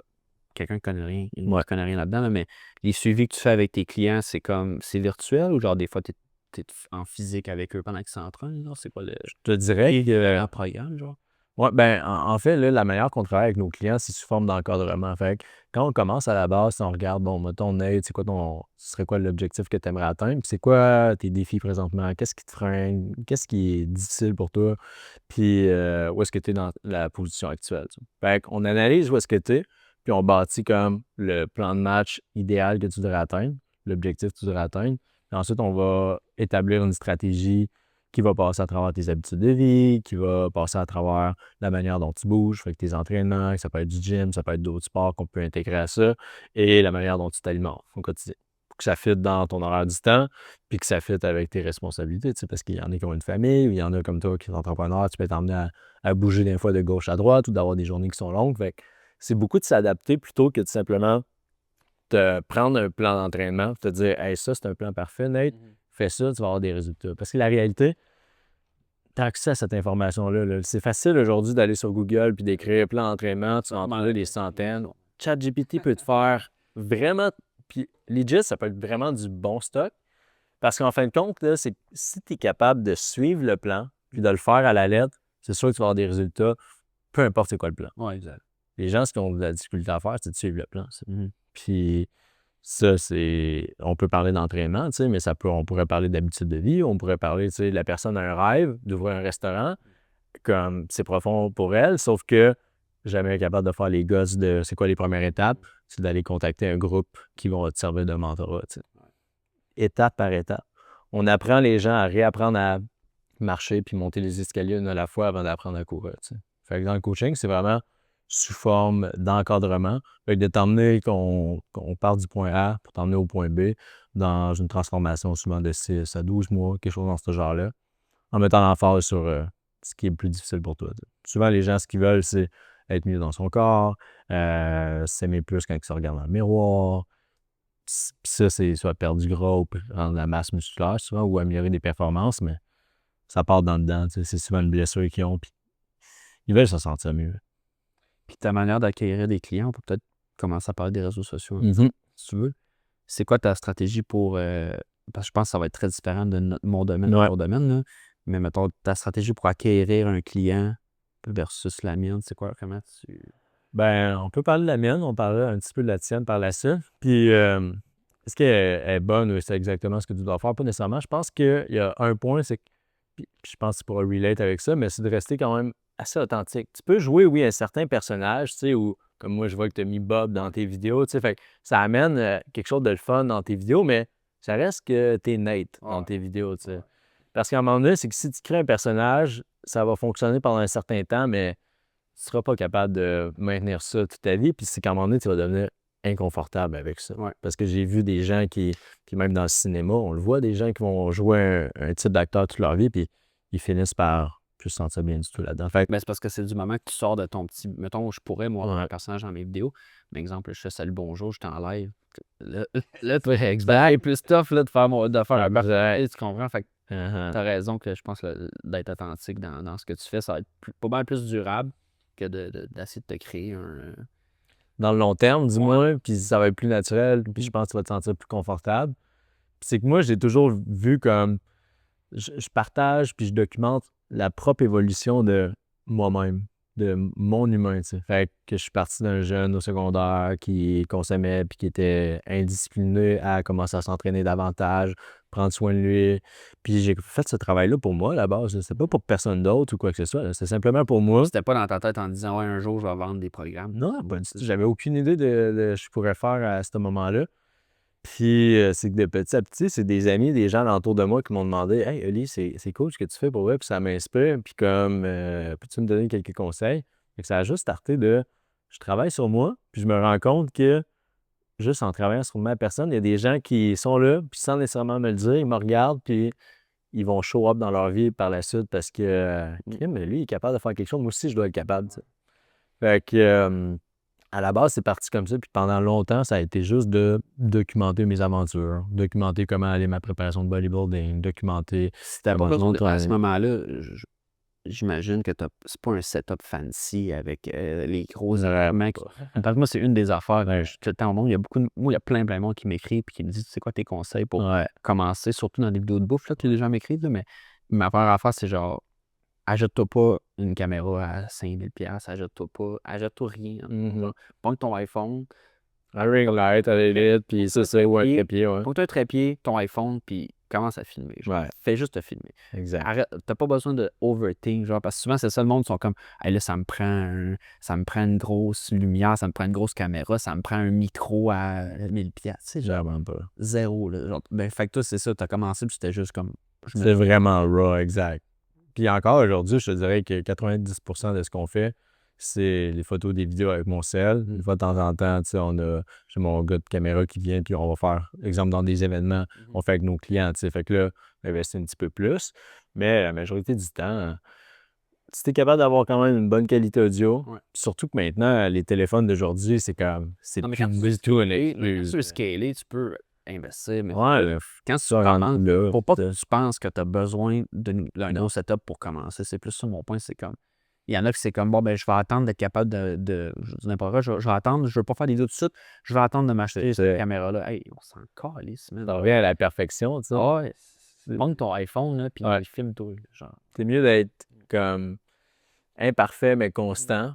quelqu'un qui connaît rien, il Ouais. ne connaît rien là-dedans, là, mais les suivis que tu fais avec tes clients, c'est virtuel ou genre des fois tu es en physique avec eux pendant qu'ils s'entraînent? Genre, c'est quoi le Je te dirais que programme, genre? ouais, ben, en fait, là, la manière qu'on travaille avec nos clients, c'est sous forme d'encadrement. Fait que quand on commence à la base, si on regarde, bon, mettons, Nate, ce serait quoi l'objectif que tu aimerais atteindre? Puis c'est quoi tes défis présentement? Qu'est-ce qui te freine? Qu'est-ce qui est difficile pour toi? Puis où est-ce que tu es dans la position actuelle? Tu sais? Fait qu'on analyse où est-ce que tu es, puis on bâtit comme le plan de match idéal que tu devrais atteindre, l'objectif que tu devrais atteindre. Puis ensuite, on va établir une stratégie qui va passer à travers tes habitudes de vie, qui va passer à travers la manière dont tu bouges, fait que tes entraînements, ça peut être du gym, ça peut être d'autres sports qu'on peut intégrer à ça, et la manière dont tu t'alimentes au quotidien. Pour que ça fitte dans ton horaire du temps, puis que ça fitte avec tes responsabilités, tu sais, parce qu'il y en a qui ont une famille, ou il y en a comme toi qui sont entrepreneurs, tu peux être emmené à bouger des fois de gauche à droite, ou d'avoir des journées qui sont longues. Fait que c'est beaucoup de s'adapter plutôt que de simplement te prendre un plan d'entraînement, te dire, hey, ça, c'est un plan parfait, Nate, fais ça, tu vas avoir des résultats. Parce que la réalité, tu as accès à cette information-là. Là. C'est facile aujourd'hui d'aller sur Google puis d'écrire plan d'entraînement, tu vas en trouver des centaines. ChatGPT peut te faire vraiment. Puis legit, ça peut être vraiment du bon stock. Parce qu'en fin de compte, là, c'est si tu es capable de suivre le plan puis de le faire à la lettre, c'est sûr que tu vas avoir des résultats, peu importe c'est quoi le plan. Ouais, exact. Les gens, ce qu'ils ont de la difficulté à faire, c'est de suivre le plan. Puis ça, c'est. On peut parler d'entraînement, tu sais, mais on pourrait parler d'habitude de vie, on pourrait parler, tu sais, la personne a un rêve d'ouvrir un restaurant. comme c'est profond pour elle, sauf que jamais capable de faire les gosses de c'est quoi les premières étapes, c'est d'aller contacter un groupe qui vont te servir de mentorat, tu sais. Étape par étape. On apprend les gens à réapprendre à marcher puis monter les escaliers une à la fois avant d'apprendre à courir, tu sais. Fait que dans le coaching, c'est vraiment sous forme d'encadrement. Fait que de t'emmener qu'on part du point A pour t'emmener au point B dans une transformation souvent de 6 à 12 mois, quelque chose dans ce genre-là, en mettant l'emphase sur ce qui est le plus difficile pour toi, tu sais. Souvent, les gens, ce qu'ils veulent, c'est être mieux dans son corps, s'aimer plus quand ils se regardent dans le miroir. Puis ça, c'est soit perdre du gras ou prendre de la masse musculaire, souvent, ou améliorer des performances, mais ça part dans le dedans, tu sais. C'est souvent une blessure qu'ils ont, puis ils veulent se sentir mieux. Puis ta manière d'acquérir des clients, on peut peut-être commencer à parler des réseaux sociaux, Mhm. si tu veux. C'est quoi ta stratégie pour... parce que je pense que ça va être très différent de mon domaine, Ouais. ton domaine, là. Mais mettons, ta stratégie pour acquérir un client versus la mienne, c'est quoi? Comment tu... Ben, on peut parler de la mienne, on parlera un petit peu de la tienne par la suite. Puis, est-ce qu'elle est bonne ou c'est exactement ce que tu dois faire? Pas nécessairement. Je pense qu'il y a un point, c'est que, puis je pense que tu pourras relate avec ça, mais c'est de rester quand même assez authentique. Tu peux jouer, oui, un certain personnage, tu sais, ou comme moi, je vois que tu as mis Bob dans tes vidéos, tu sais, fait que ça amène quelque chose de le fun dans tes vidéos, mais ça reste que tu es Nate dans tes vidéos, tu sais. Parce qu'à un moment donné, c'est que si tu crées un personnage, ça va fonctionner pendant un certain temps, mais tu ne seras pas capable de maintenir ça toute ta vie. Puis c'est qu'à un moment donné, tu vas devenir inconfortable avec ça. Ouais. Parce que j'ai vu des gens qui, même dans le cinéma, on le voit, des gens qui vont jouer un type d'acteur toute leur vie, puis ils finissent par plus se sentir bien du tout là-dedans. Fait que, Ben, c'est parce que c'est du moment que tu sors de ton petit... Mettons, je pourrais, moi, avoir ouais. un personnage dans mes vidéos. Mais exemple, je fais salut, bonjour, je suis en live. Là, Exact. c'est plus tough là, de faire, de faire un Exact. personnage, tu comprends? Fait que Uh-huh. t'as raison que je pense d'être authentique dans ce que tu fais, ça va être pas mal plus durable que d'essayer de te créer un... Dans le long terme, dis-moi, puis ça va être plus naturel, puis je pense que tu vas te sentir plus confortable. Puis c'est que moi, j'ai toujours vu comme je partage puis je documente la propre évolution de moi-même, de mon humain, tu sais. Fait que je suis parti d'un jeune au secondaire qui consommait puis qui était indiscipliné à commencer à s'entraîner davantage, prendre soin de lui. Puis j'ai fait ce travail-là pour moi, à la base. C'était pas pour personne d'autre ou quoi que ce soit. C'est simplement pour moi. C'était pas dans ta tête en disant, ouais, un jour, je vais vendre des programmes. Non, pas du tout. J'avais aucune idée de ce que je pourrais faire à ce moment-là. Puis c'est que de petit à petit, c'est des amis, des gens autour de moi qui m'ont demandé Hey, Oli, c'est cool ce que tu fais pour vrai, puis ça m'inspire, puis comme, peux-tu me donner quelques conseils? Fait que ça a juste starté de je travaille sur moi, puis je me rends compte que juste en travaillant sur ma personne, il y a des gens qui sont là, puis sans nécessairement me le dire, ils me regardent, puis ils vont show up dans leur vie par la suite parce que, Crime, lui, il est capable de faire quelque chose, moi aussi, je dois être capable, tu sais. Fait que, à la base, c'est parti comme ça. Puis pendant longtemps, ça a été juste de documenter mes aventures, documenter comment allait ma préparation de bodybuilding, documenter T'as pas besoin à ce de... moment-là, j'imagine que c'est pas un setup fancy avec les gros équipements. Parce que moi, c'est une des affaires. Tout le temps au monde, il y a moi, il y a plein de monde qui m'écrit et qui me dit, c'est quoi tes conseils pour Ouais. commencer, surtout dans des vidéos de bouffe, là, que les gens m'écrivent, là, mais ma première affaire, c'est genre, achète-toi pas une caméra à 5000$, achète-toi rien. Mhm. Prends ton iPhone, Un ring light à l'élite, puis ça, c'est ouais, Et- trépied, ouais. prends-toi un trépied, ton iPhone, puis commence à filmer. Genre. Ouais. Fais juste te filmer. Exact. Arrête, t'as pas besoin de overthink, genre, parce que souvent, c'est ça, le monde, ils sont comme, hey, là, ça me prend une grosse lumière, ça me prend une grosse caméra, ça me prend un micro à 1000$. Tu sais, genre, Vraiment pas. zéro, là. Genre, ben, fait que toi, c'est ça, t'as commencé, puis c'était juste comme, C'est vraiment raw, exact. Puis encore aujourd'hui, je te dirais que 90% de ce qu'on fait, c'est les photos, des vidéos avec mon cell. Une fois de temps en temps, tu sais, j'ai mon gars de caméra qui vient, puis on va faire, exemple, dans des événements, on fait avec nos clients, tu sais. Fait que là, on investit un petit peu plus. Mais la majorité du temps, si t'es capable d'avoir quand même une bonne qualité audio, Ouais. surtout que maintenant, les téléphones d'aujourd'hui, c'est comme, c'est Non, mais plus quand du tout un tu exclu. veux scaler, tu peux investir, mais Ouais, là, quand tu ça rentre commences, là. faut pas que tu penses que tu as besoin d'un gros setup pour commencer. C'est plus ça mon point. C'est comme. Il y en a qui c'est comme bon, ben je vais attendre d'être capable je dis n'importe quoi, je vais attendre, je veux pas faire des vidéos tout de suite, je vais attendre de m'acheter cette caméra-là. Hey, on s'en calisse, man. Ça revient à la perfection, tu sais. Ah ouais, monte ton iPhone, là, puis Ouais. filme-toi. Genre. C'est mieux d'être comme imparfait mais constant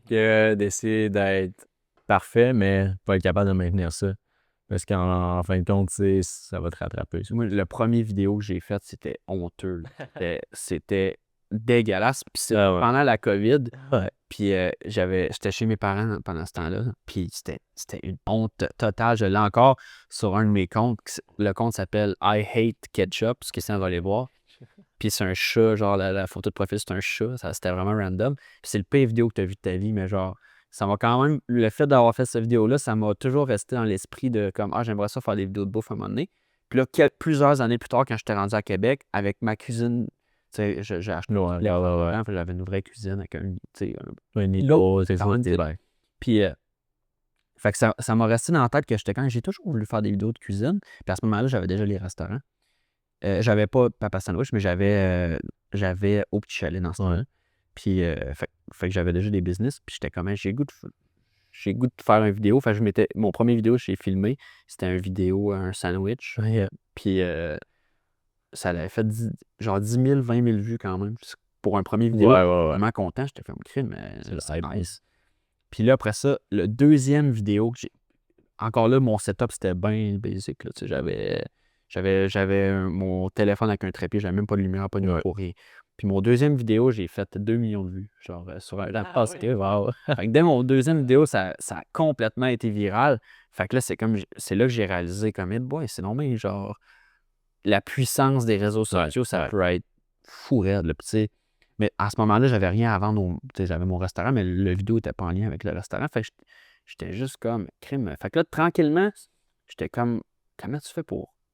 que d'essayer d'être parfait mais pas être capable de maintenir ça. Parce qu'en fin de compte, tu sais, ça va te rattraper. Ça. Moi, le premier vidéo que j'ai fait, c'était honteux. Là. C'était dégueulasse. Puis c'est pendant la COVID. Puis j'étais chez mes parents pendant ce temps-là. Puis c'était une honte totale. Je l'ai encore sur un de mes comptes. Le compte s'appelle I Hate Ketchup, ce que ça va aller voir. Puis c'est un chat, genre la photo de profil, c'est un chat. C'était vraiment random. Puis c'est le pire vidéo que tu as vu de ta vie, mais genre, ça m'a quand même. Le fait d'avoir fait cette vidéo-là, ça m'a toujours resté dans l'esprit de comme j'aimerais ça faire des vidéos de bouffe à un moment donné. Puis là, plusieurs années plus tard, quand j'étais rendu à Québec, avec ma cuisine, tu sais, j'ai acheté j'avais une vraie cuisine avec un îlot, c'est ça. Puis fait que ça m'a resté dans la tête que j'ai toujours voulu faire des vidéos de cuisine. Puis à ce moment-là, j'avais déjà les restaurants. J'avais pas Papa Sandwich, mais j'avais Au Petit Chalet dans ce temps-là. Puis fait que j'avais déjà des business. Puis j'étais comme, j'ai le goût de faire une vidéo. Fait que mon premier vidéo, j'ai filmé. C'était un sandwich. Puis ça l'avait fait genre 10 000, 20 000 vues quand même. Pour un premier vidéo. Vraiment content. J'étais fait, crime, c'est nice. Puis là, après ça, le deuxième vidéo que j'ai. Encore là, mon setup, c'était bien basic. Là, j'avais mon téléphone avec un trépied, j'avais même pas de lumière, pas de micro, rien. Puis mon deuxième vidéo, j'ai fait 2 millions de vues. Genre sur un c'était wow. Fait que dès mon deuxième vidéo, ça a complètement été viral. Fait que là, c'est là que j'ai réalisé comme boy, c'est normal, genre la puissance des réseaux sociaux, ça peut être fou raide, là. Mais à ce moment-là, j'avais rien à vendre. J'avais mon restaurant, mais le vidéo était pas en lien avec le restaurant. Fait que j'étais juste comme crime. Fait que là, tranquillement, j'étais comme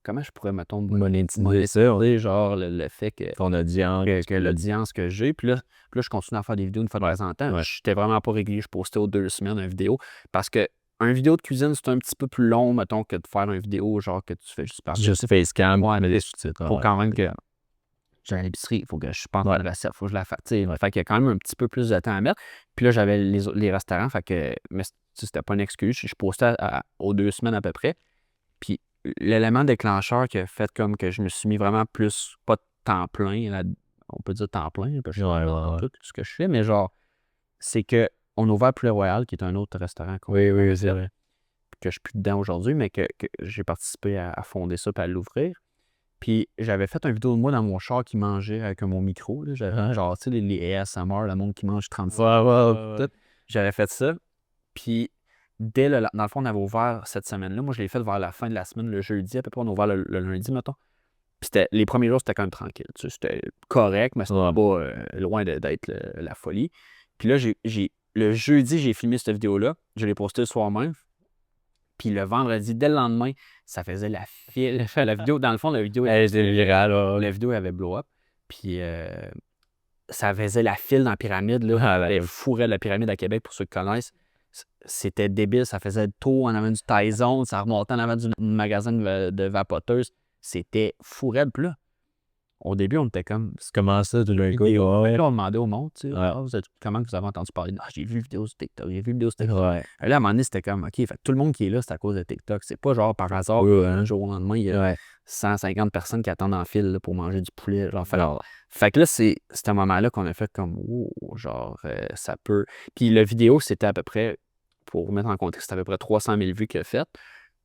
comment je pourrais, mettons, monétiser ça, genre le fait que ton audience, que l'audience que j'ai. Puis là, je continue à faire des vidéos une fois de temps en temps. J'étais vraiment pas régulier. Je postais aux 2 semaines une vidéo parce que un vidéo de cuisine, c'est un petit peu plus long, mettons, que de faire une vidéo genre que tu fais juste par facecam, mais des sous-titres. faut quand même que j'ai à l'épicerie, il faut que je pense à la recette, il faut que je la fasse. Fait qu'il y a quand même un petit peu plus de temps à mettre. Puis là, j'avais les restaurants, fait que mais c'était pas une excuse. Je postais aux 2 semaines à peu près. Puis l'élément déclencheur qui a fait comme que je me suis mis vraiment plus, pas de temps plein, on peut dire temps plein, parce que tout ce que je fais, mais genre, c'est qu'on a ouvert Poulet Royal, qui est un autre restaurant. Oui, c'est vrai. Que je suis plus dedans aujourd'hui, mais que j'ai participé à fonder ça et à l'ouvrir. Puis j'avais fait une vidéo de moi dans mon char qui mangeait avec mon micro. Là. Genre, tu sais, les ASMR, le monde qui mange 30 fois. J'avais fait ça. Puis dans le fond, on avait ouvert cette semaine-là. Moi, je l'ai fait vers la fin de la semaine, le jeudi à peu près. On a ouvert le lundi, mettons. Puis les premiers jours, c'était quand même tranquille. Tu sais, c'était correct, mais c'était pas loin d'être la folie. Puis là, le jeudi, j'ai filmé cette vidéo-là. Je l'ai postée le soir même. Puis le vendredi, dès le lendemain, ça faisait la file. La vidéo, dans le fond, la vidéo était virale. La vidéo avait blow up. Puis ça faisait la file dans la pyramide. Là. Elle fourrait la pyramide à Québec, pour ceux qui connaissent. C'était débile. Ça faisait le tour en avant du Tyson. Ça remontait en avant du magasin de vapoteuses. C'était fourré. Puis là, au début, on était comme. C'est comment ça, tout d'un coup? Là, on demandait au monde, tu sais, comment vous avez entendu parler? J'ai vu une vidéo sur TikTok, Là, à un moment donné, c'était comme, OK, fait, tout le monde qui est là, c'est à cause de TikTok. C'est pas genre par hasard, un jour au lendemain, il y a 150 personnes qui attendent en file là, pour manger du poulet. Genre, fait que là, c'est un moment-là qu'on a fait comme, genre, ça peut. Puis la vidéo, c'était à peu près, pour remettre en contexte, c'était à peu près 300 000 vues qu'elle a fait.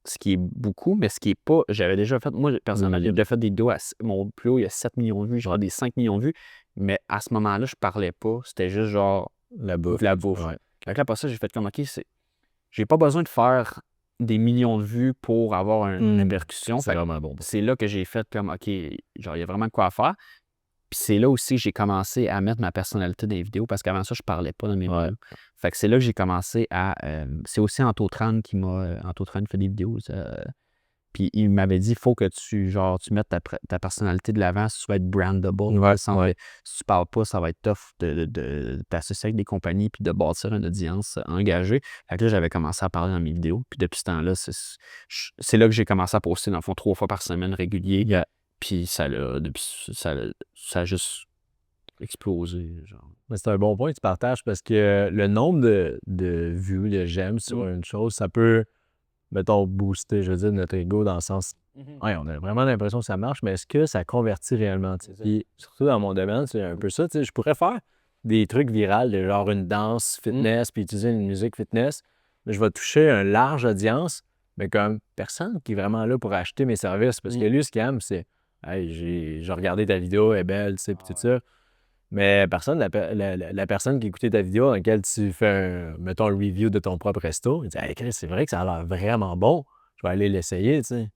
Ce qui est beaucoup, mais ce qui est pas. J'avais déjà fait. Moi, personnellement, j'ai déjà fait des vidéos. Mon plus haut, il y a 7 millions de vues, genre des 5 millions de vues. Mais à ce moment-là, je parlais pas. C'était juste genre la bouffe. Fait que là, après ça, j'ai fait comme OK, j'ai pas besoin de faire des millions de vues pour avoir une répercussion. C'est vraiment bon. C'est là que j'ai fait comme OK, genre, il y a vraiment quoi à faire. Puis c'est là aussi que j'ai commencé à mettre ma personnalité dans les vidéos parce qu'avant ça, je parlais pas dans mes vidéos. Fait que c'est là que j'ai commencé à. C'est aussi Anto-Tran qui m'a. Anto-Tran fait des vidéos. Puis il m'avait dit il faut que tu mettes ta personnalité de l'avant si tu veux être brandable. Si tu parles pas, ça va être tough de t'associer avec des compagnies puis de bâtir une audience engagée. Fait que là, j'avais commencé à parler dans mes vidéos. Puis depuis ce temps-là, c'est là que j'ai commencé à poster, dans le fond, 3 fois par semaine régulier. Puis ça a juste explosé. Genre. Mais c'est un bon point que tu partages parce que le nombre de vues, de j'aime sur une chose, ça peut, mettons, booster, je veux dire, notre ego dans le sens. Ouais, on a vraiment l'impression que ça marche, mais est-ce que ça convertit réellement? Puis, surtout dans mon domaine, c'est un peu ça. Je pourrais faire des trucs virals, de genre une danse fitness, puis utiliser une musique fitness, mais je vais toucher une large audience, mais comme personne qui est vraiment là pour acheter mes services. Parce que lui, ce qu'il aime, c'est hey, j'ai regardé ta vidéo, elle est belle, tu sais, puis tout ça. Mais personne, la personne qui écoutait ta vidéo dans laquelle tu fais, mettons, un review de ton propre resto, il dit hey, Chris, c'est vrai que ça a l'air vraiment bon. Je vais aller l'essayer, tu sais.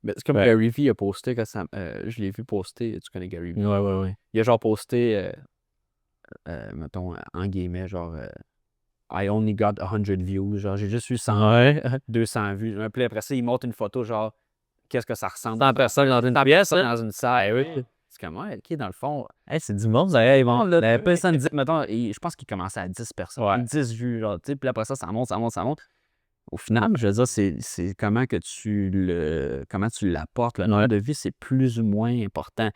Mais c'est comme Ouais. Gary Vee a posté, je l'ai vu poster, tu connais Gary Vee? Ouais. Il a genre posté, mettons, en guillemets, genre I only got 100 views, genre j'ai juste eu 100, Ouais. 200 vues. Puis après ça, il montre une photo, genre, qu'est-ce que ça ressemble? 100 personnes dans une 100 pièce, personnes hein? dans une salle. Eh oui. C'est comme, ouais, OK, dans le fond. Hey, c'est du monde, ça. Hey, bon, La personne dit, mettons, je pense qu'il commençait à 10 personnes, Ouais. 10 vues, genre, tu sais, puis après ça, ça monte. Au final, je veux dire, c'est comment tu l'apportes. Le nombre de vues, c'est plus ou moins important.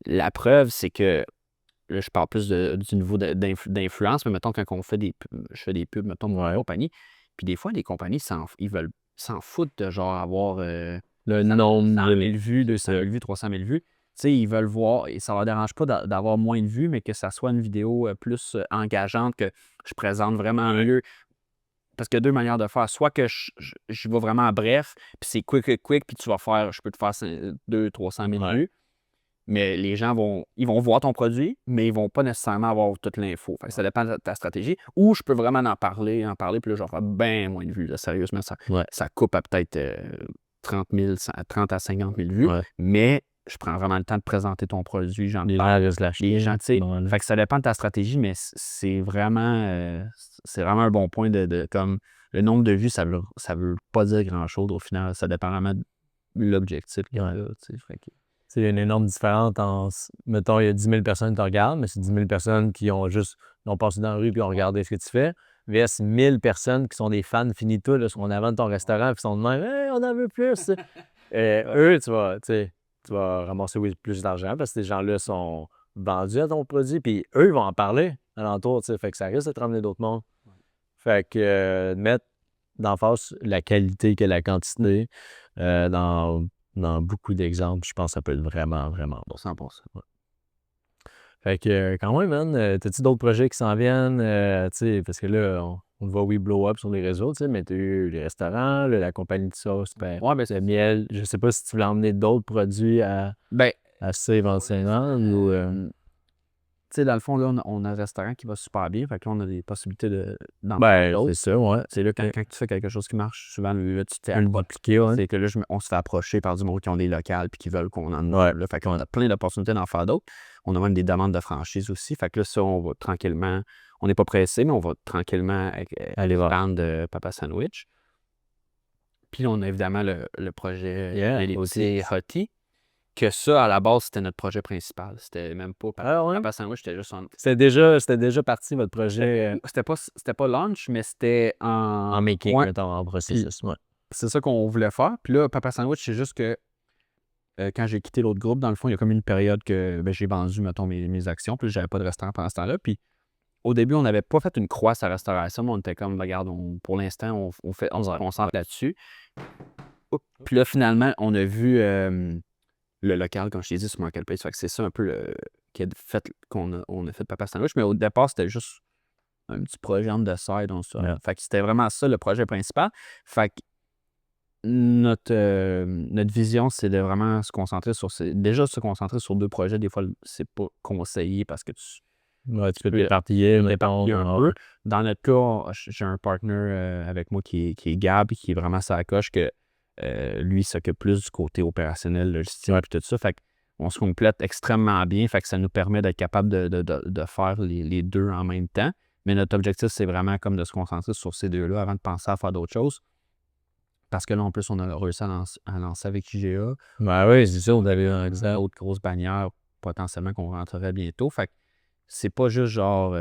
La preuve, c'est que, là, je parle plus du niveau d'influence, mais mettons, quand je fais des pubs, mettons, pour une compagnie, puis des fois, les compagnies, ils veulent s'en foutent de genre avoir Le nombre 100 000 vues, 200 000 vues, 300 000 vues. Tu sais, ils veulent voir, et ça leur dérange pas d'avoir moins de vues, mais que ça soit une vidéo plus engageante, que je présente vraiment mieux. Parce qu'il y a deux manières de faire. Soit que je vais vraiment en bref, puis c'est quick, puis je peux te faire 200 000 Ouais. vues. Mais les gens ils vont voir ton produit, mais ils vont pas nécessairement avoir toute l'info. Fait que ça dépend de ta stratégie. Ou je peux vraiment en parler, puis là, je vais faire bien moins de vues. Là, sérieusement, Ouais. ça coupe à peut-être 30 à 50 000 vues. Ouais. Mais je prends vraiment le temps de présenter ton produit. Les gens restent lâchés. Les gens, tu sais. Bon, là. Fait que ça dépend de ta stratégie, mais c'est vraiment un bon point de comme le nombre de vues, ça veut pas dire grand-chose au final. Ça dépend vraiment de l'objectif qu'il y a là, tu sais. Fait que... Il y a une énorme différence mettons, il y a 10 000 personnes qui te regardent, mais c'est 10 000 personnes qui ont passé dans la rue et ont regardé ce que tu fais, vs 1000 personnes qui sont des fans finito, là, sont en avant de ton restaurant et qui sont de même, hey, on en veut plus. Eux, tu vas ramasser plus d'argent parce que ces gens-là sont vendus à ton produit, puis eux, ils vont en parler alentour, tu sais, fait que ça risque de te ramener d'autres mondes. Fait que de mettre d'en face la qualité que la quantité dans beaucoup d'exemples, je pense que ça peut être vraiment, vraiment bon. 100%. Ouais. Fait que quand même, man, t'as-tu d'autres projets qui s'en viennent? Tu sais, parce que là, on te voit We Blow Up sur les réseaux, tu sais, mais t'as eu les restaurants, là, la compagnie de sauce, Ouais, ben, le miel. Je sais pas si tu voulais emmener d'autres produits à ben, ça éventuellement ou. tu sais, dans le fond, là, on a un restaurant qui va super bien. Fait que là, on a des possibilités d'en faire Ben, d'autres. c'est ça, ouais. C'est là, quand tu fais quelque chose qui marche, souvent, là, tu t'es Le dupliquer, ouais. c'est que là, on se fait approcher par du monde qui ont des locales puis qui veulent qu'on en Ouais. ait. Là, fait qu'on a plein d'opportunités d'en faire d'autres. On a même des demandes de franchise aussi. Fait que là, ça, on va tranquillement... On n'est pas pressé, mais on va tranquillement Aller voir. prendre Papa Sandwich. Puis là, on a évidemment le projet aussi. Hottie. Que ça, à la base, c'était notre projet principal. C'était même pas ouais? Papa Sandwich, c'était juste C'était déjà parti, votre projet C'était pas launch, mais c'était en making, ouais. mettons, en processus. Ouais. C'est ça qu'on voulait faire. Puis là, Papa Sandwich, c'est juste que quand j'ai quitté l'autre groupe, dans le fond, il y a comme une période que j'ai vendu, mettons, mes actions. Puis j'avais pas de restaurant pendant ce temps-là. Puis au début, on n'avait pas fait une croix à la restauration, mais on était comme, regarde, pour l'instant, on se concentre là-dessus. Puis là, finalement, on a vu le local, comme je t'ai dit, sur Marketplace. Fait que c'est ça un peu on a fait Papa Sandwich. Mais au départ, c'était juste un petit projet de side. Fait que c'était vraiment ça le projet principal. Fait que notre vision, c'est de vraiment se concentrer sur deux projets. Des fois, c'est pas conseillé parce que tu peux t'éparpiller, mettons, un peu. Dans notre cas, j'ai un partner avec moi qui est Gab, qui est vraiment sa coche, que lui s'occupe plus du côté opérationnel, logistique et tout ça. Fait qu'on se complète extrêmement bien. Fait que ça nous permet d'être capable de faire les deux en même temps. Mais notre objectif, c'est vraiment comme de se concentrer sur ces deux-là avant de penser à faire d'autres choses. Parce que là, en plus, on a réussi à lancer avec IGA. Ben oui, c'est ça, on avait un exemple. Autre grosse bannière potentiellement qu'on rentrerait bientôt. Fait que c'est pas juste genre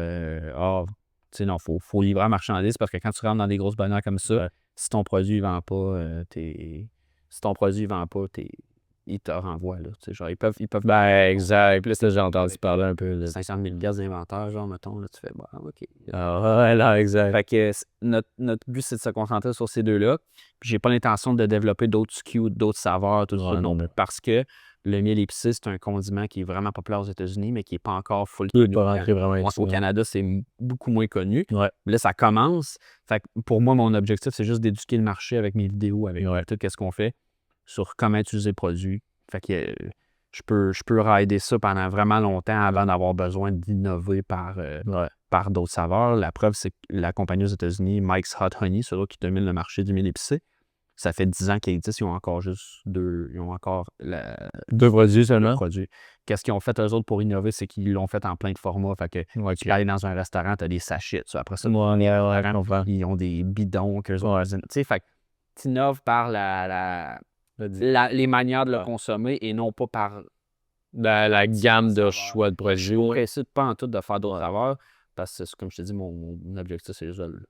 tu sais, non, faut livrer la marchandise parce que quand tu rentres dans des grosses bannières comme ça, si ton produit ne vend pas, ils te renvoient, là. Tu sais, genre, ils peuvent... Ben, exact. Puis là, j'ai entendu parler un peu de 500 000 d'inventaire, genre, mettons, là, tu fais, bah, OK. ouais, là, exact. Fait que notre but, c'est de se concentrer sur ces deux-là. Puis j'ai pas l'intention de développer d'autres SKU, d'autres saveurs, tout ça, parce que le miel épicé, c'est un condiment qui est vraiment populaire aux États-Unis, mais qui n'est pas encore full connu. Au Canada, c'est beaucoup moins connu. Ouais. Là, ça commence. Fait que pour moi, mon objectif, c'est juste d'éduquer le marché avec mes vidéos, avec tout ce qu'on fait sur comment utiliser le produit. Fait que je peux rider ça pendant vraiment longtemps avant d'avoir besoin d'innover par d'autres saveurs. La preuve, c'est que la compagnie aux États-Unis, Mike's Hot Honey, ceux qui dominent le marché du miel épicé, ça fait 10 ans qu'ils existent, ils ont encore juste deux produits seulement. produits. Qu'est-ce qu'ils ont fait eux autres pour innover, c'est qu'ils l'ont fait en plein de formats. Fait que tu peux aller dans un restaurant, tu as des sachets. Après ça, ils ont des bidons qu'eux autres. Tu sais, fait que tu innoves par les manières de le consommer et non pas par la gamme de choix de produits. Je ne précise pas en tout de faire d'autres saveurs parce que, comme je te dis, mon objectif, c'est juste de le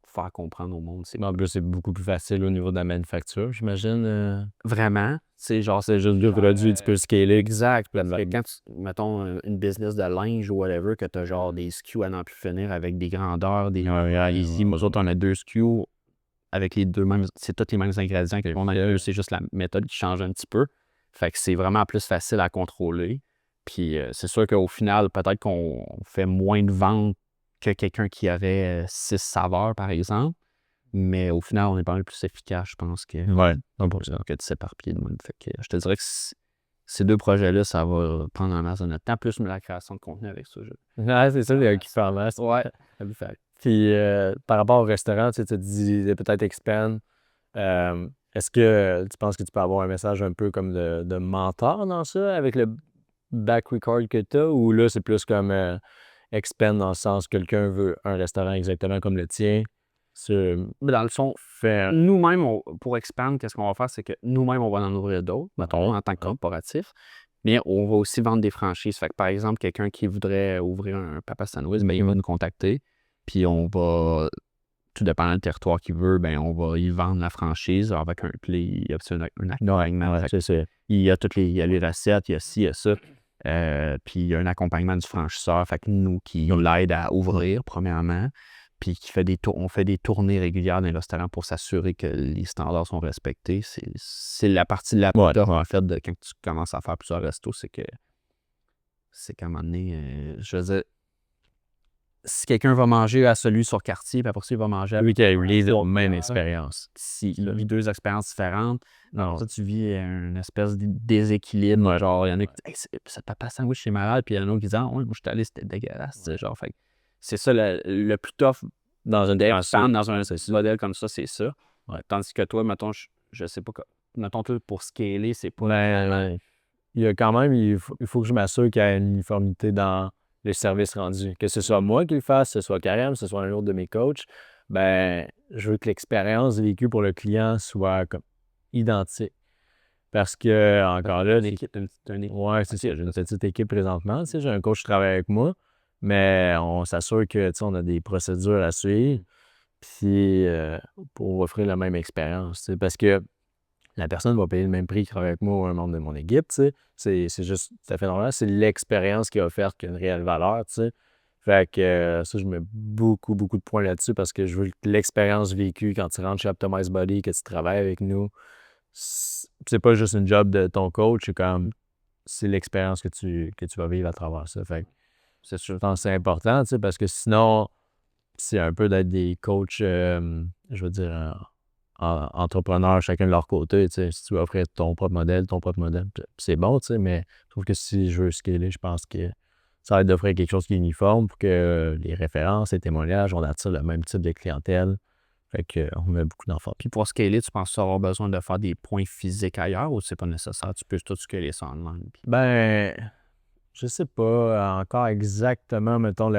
faire comprendre au monde. En plus, c'est beaucoup plus facile au niveau de la manufacture, j'imagine. Vraiment. C'est juste deux produits, tu peux scaler. Exact. Parce que quand mettons, une business de linge ou whatever, que tu as genre des SKU à n'en plus finir avec des grandeurs, ici, nous autres, on a 2 SKU avec les deux mêmes, c'est tous les mêmes ingrédients que c'est juste la méthode qui change un petit peu. Fait que c'est vraiment plus facile à contrôler. Puis c'est sûr qu'au final, peut-être qu'on fait moins de ventes que quelqu'un qui avait 6 saveurs, par exemple. Mais au final, on est pas mal plus efficace, je pense, que de s'éparpiller de même. Fait que je te dirais que ces 2 projets-là, ça va prendre un masse de notre temps, plus la création de contenu avec ça. C'est ça qui fait en masse. Ouais. Puis par rapport au restaurant, tu te dis peut-être expand. Est-ce que tu penses que tu peux avoir un message un peu comme de mentor dans ça avec le back record que tu as, ou là, c'est plus comme expand dans le sens que quelqu'un veut un restaurant exactement comme le tien? Dans le fond, nous-mêmes, pour expand, qu'est-ce qu'on va faire, c'est que nous-mêmes, on va en ouvrir d'autres, mettons, en tant que corporatif. Mais on va aussi vendre des franchises. Fait que, par exemple, quelqu'un qui voudrait ouvrir un Papa Sandwich, il va nous contacter. Puis on va, tout dépendant du territoire qu'il veut, on va y vendre la franchise avec un play, il y a un accompagnement. Il y a il y a les recettes, il y a ci, il y a ça. Puis il y a un accompagnement du franchisseur, fait que nous qui l'aide à ouvrir, premièrement. Puis on fait des tournées régulières dans les restaurants pour s'assurer que les standards sont respectés. C'est la partie de la en fait, de quand tu commences à faire plusieurs restos, c'est qu'à un moment donné, je veux dire, si quelqu'un va manger à celui sur quartier, puis après ça, il va manger à lui qui a eu la même expérience. S'il a eu 2 expériences différentes, ça, tu vis une espèce de déséquilibre. Genre, il y en a qui disent « Hey, ce Papa Sandwich, c'est malade », puis il y en a qui disent « Ah, moi, je suis allé, c'était dégueulasse. » Genre, fait c'est ça le plus tough dans un modèle comme ça, c'est ça. Tandis que toi, mettons, je sais pas, mettons, toi, pour scaler, c'est pas... Il y a quand même, il faut que je m'assure qu'il y a une uniformité dans les services rendus. Que ce soit moi qui le fasse, que ce soit Karim, que ce soit un autre de mes coachs, je veux que l'expérience vécue pour le client soit comme identique. Parce que, encore là, c'est ça. J'ai une petite équipe présentement. J'ai un coach qui travaille avec moi, mais on s'assure que on a des procédures à suivre puis, pour offrir la même expérience. Parce que la personne va payer le même prix qui travaille avec moi ou un membre de mon équipe. C'est juste tout à fait normal. C'est l'expérience qui est offerte qui a une réelle valeur. Fait que ça, je mets beaucoup, beaucoup de points là-dessus parce que je veux que l'expérience vécue quand tu rentres chez Optimize Body, que tu travailles avec nous, c'est pas juste une job de ton coach, c'est l'expérience que tu vas vivre à travers ça. Fait que c'est sûr, je pense que c'est important, parce que sinon, c'est un peu d'être des coachs, je veux dire, entrepreneurs chacun de leur côté. Si tu veux offrir ton propre modèle, c'est bon, mais je trouve que si je veux scaler, je pense que ça va être d'offrir quelque chose qui est uniforme pour que les références, les témoignages, on attire le même type de clientèle. Fait qu'on met beaucoup d'enfants. Puis pour scaler, tu penses avoir besoin de faire des points physiques ailleurs ou c'est pas nécessaire? Tu peux tout scaler ça en ligne? Je sais pas encore exactement, mettons,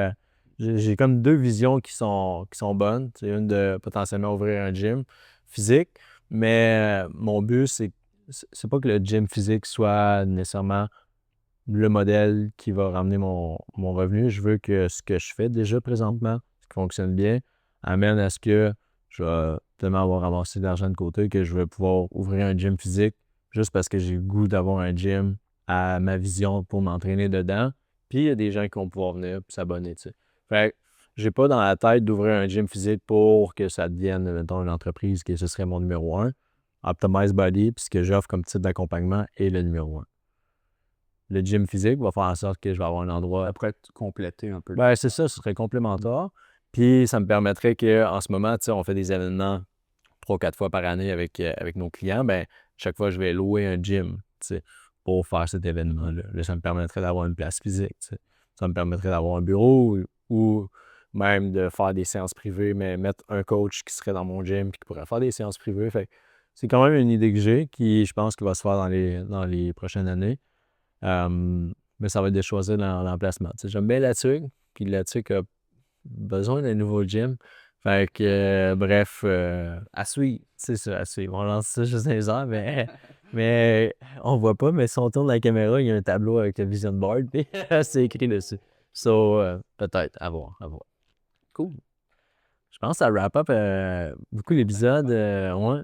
j'ai comme 2 visions qui sont bonnes. C'est une de potentiellement ouvrir un gym physique, mais mon but, c'est pas que le gym physique soit nécessairement le modèle qui va ramener mon revenu. Je veux que ce que je fais déjà présentement, ce qui fonctionne bien, amène à ce que je vais tellement avoir avancé d'argent de côté que je vais pouvoir ouvrir un gym physique juste parce que j'ai le goût d'avoir un gym à ma vision pour m'entraîner dedans. Puis il y a des gens qui vont pouvoir venir et s'abonner. Fait que j'ai pas dans la tête d'ouvrir un gym physique pour que ça devienne, mettons, une entreprise que ce serait mon numéro 1. Optimize Body, puis ce que j'offre comme type d'accompagnement est le numéro 1. Le gym physique va faire en sorte que je vais avoir un endroit... Après, compléter un peu. C'est ça, ce serait complémentaire. Puis ça me permettrait qu'en ce moment, on fait des événements 3-4 fois par année avec nos clients. Chaque fois, je vais louer un gym pour faire cet événement-là. Là, ça me permettrait d'avoir une place physique, tu sais. Ça me permettrait d'avoir un bureau ou même de faire des séances privées, mais mettre un coach qui serait dans mon gym puis qui pourrait faire des séances privées. Fait que c'est quand même une idée que j'ai qui, je pense, qui va se faire dans les prochaines années. Mais ça va être de choisir l'emplacement. Tu sais, j'aime bien la tuque, puis la tuque a besoin d'un nouveau gym. Fait que, bref, à suivre. C'est ça, à suivre. On lance ça juste dans les airs, mais on voit pas, mais si on tourne la caméra, il y a un tableau avec le vision board, puis c'est écrit dessus. So, peut-être, à voir, à voir. Cool. Je pense que ça wrap up beaucoup l'épisode. Ouais.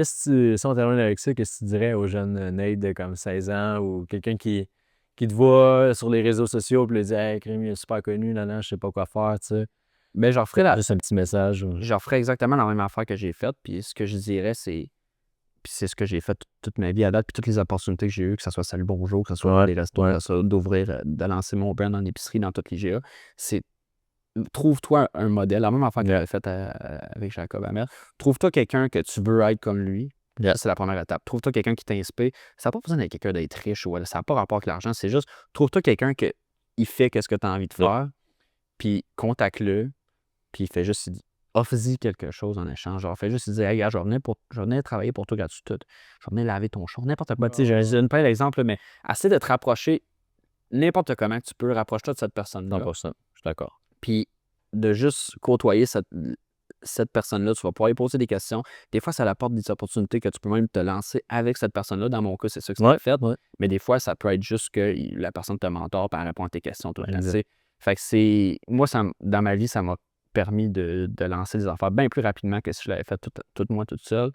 Si on termine avec ça, qu'est-ce que tu dirais aux jeunes Nate de comme 16 ans ou quelqu'un qui te voit sur les réseaux sociaux et lui dit Hey, Crime, il est super connu, là, je sais pas quoi faire, tu sais. Ben, j'en ferais Juste un petit message. j'en ferais exactement la même affaire que j'ai faite. Puis ce que je dirais, c'est. Puis c'est ce que j'ai fait toute ma vie à date. Puis toutes les opportunités que j'ai eues, que ce soit Salut Bonjour, que ce soit Ouais, les restos, ouais. que ce soit d'ouvrir, de lancer mon brand en épicerie dans toutes les GA, c'est trouve-toi un modèle. La même affaire que j'avais faite avec Jacob Hamel. Trouve-toi quelqu'un que tu veux être comme lui. Yeah. Ça, c'est la première étape. Trouve-toi quelqu'un qui t'inspire. Ça n'a pas besoin d'être quelqu'un d'être riche ou ça n'a pas rapport avec l'argent. C'est juste, trouve-toi quelqu'un qui fait ce que tu as envie de faire, puis contacte-le, puis il fait juste, offre-y quelque chose en échange. Genre, fais juste dire, hey, gars, je vais venir travailler pour toi gratuit tout. Je vais venir laver ton char, n'importe quoi. Tu sais, je donne pas l'exemple, mais essaie de te rapprocher n'importe comment que tu peux, rapproche-toi de cette personne-là. 100%, je suis d'accord. Puis de juste côtoyer cette personne-là, tu vas pouvoir lui poser des questions. Des fois, ça apporte des opportunités que tu peux même te lancer avec cette personne-là. Dans mon cas, c'est ça que ça a fait. Ouais. Mais des fois, ça peut être juste que la personne te mentor et elle répond à tes questions tout le temps. Exact. Tu sais. Fait que c'est. Moi, dans ma vie, ça m'a permis de lancer des affaires bien plus rapidement que si je l'avais fait toute moi toute seule.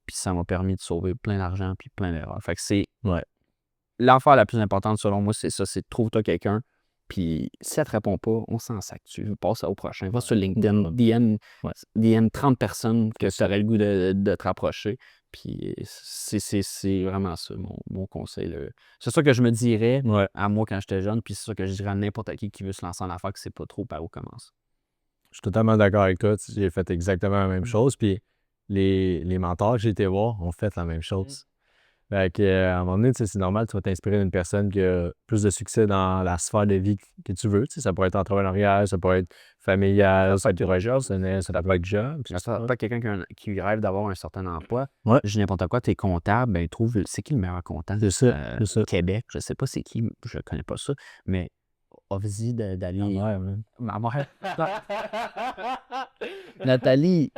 Puis ça m'a permis de sauver plein d'argent puis plein d'erreurs. Fait que c'est. Ouais. L'affaire la plus importante selon moi, c'est ça, c'est trouve-toi quelqu'un. Puis si elle te répond pas, on s'en sac. Tu passes au prochain. Va sur LinkedIn, DM 30 personnes que tu aurais le goût de te rapprocher. Puis c'est vraiment ça, mon conseil. Là. C'est ça que je me dirais à moi quand j'étais jeune, puis c'est ça que je dirais à n'importe qui veut se lancer en affaires, que c'est pas trop par où commencer. Je suis totalement d'accord avec toi. J'ai fait exactement la même chose. Puis les mentors que j'ai été voir ont fait la même chose. Fait que, à un moment donné, c'est normal, tu vas t'inspirer d'une personne qui a plus de succès dans la sphère de vie que tu veux. Ça pourrait être entrepreneurial, ça pourrait être familial, ça peut être job, ça peut être job. Ça peut être quelqu'un qui rêve d'avoir un certain emploi. Ouais. Je dis n'importe quoi, t'es comptable, ben trouve c'est qui le meilleur comptable? C'est ça, c'est ça. Québec, je sais pas c'est qui, je connais pas ça, mais offre-y d'aller. Ma mère. Nathalie.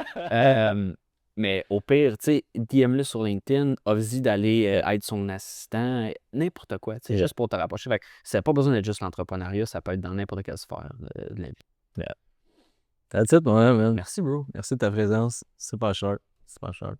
Mais au pire, tu sais, DM-le sur LinkedIn, offre-y d'aller être son assistant, n'importe quoi, tu sais, juste pour te rapprocher. Fait que ça n'a pas besoin d'être juste l'entrepreneuriat, ça peut être dans n'importe quelle sphère de la vie. That's it, man. Merci, bro. Merci de ta présence. Super sharp. Super sharp.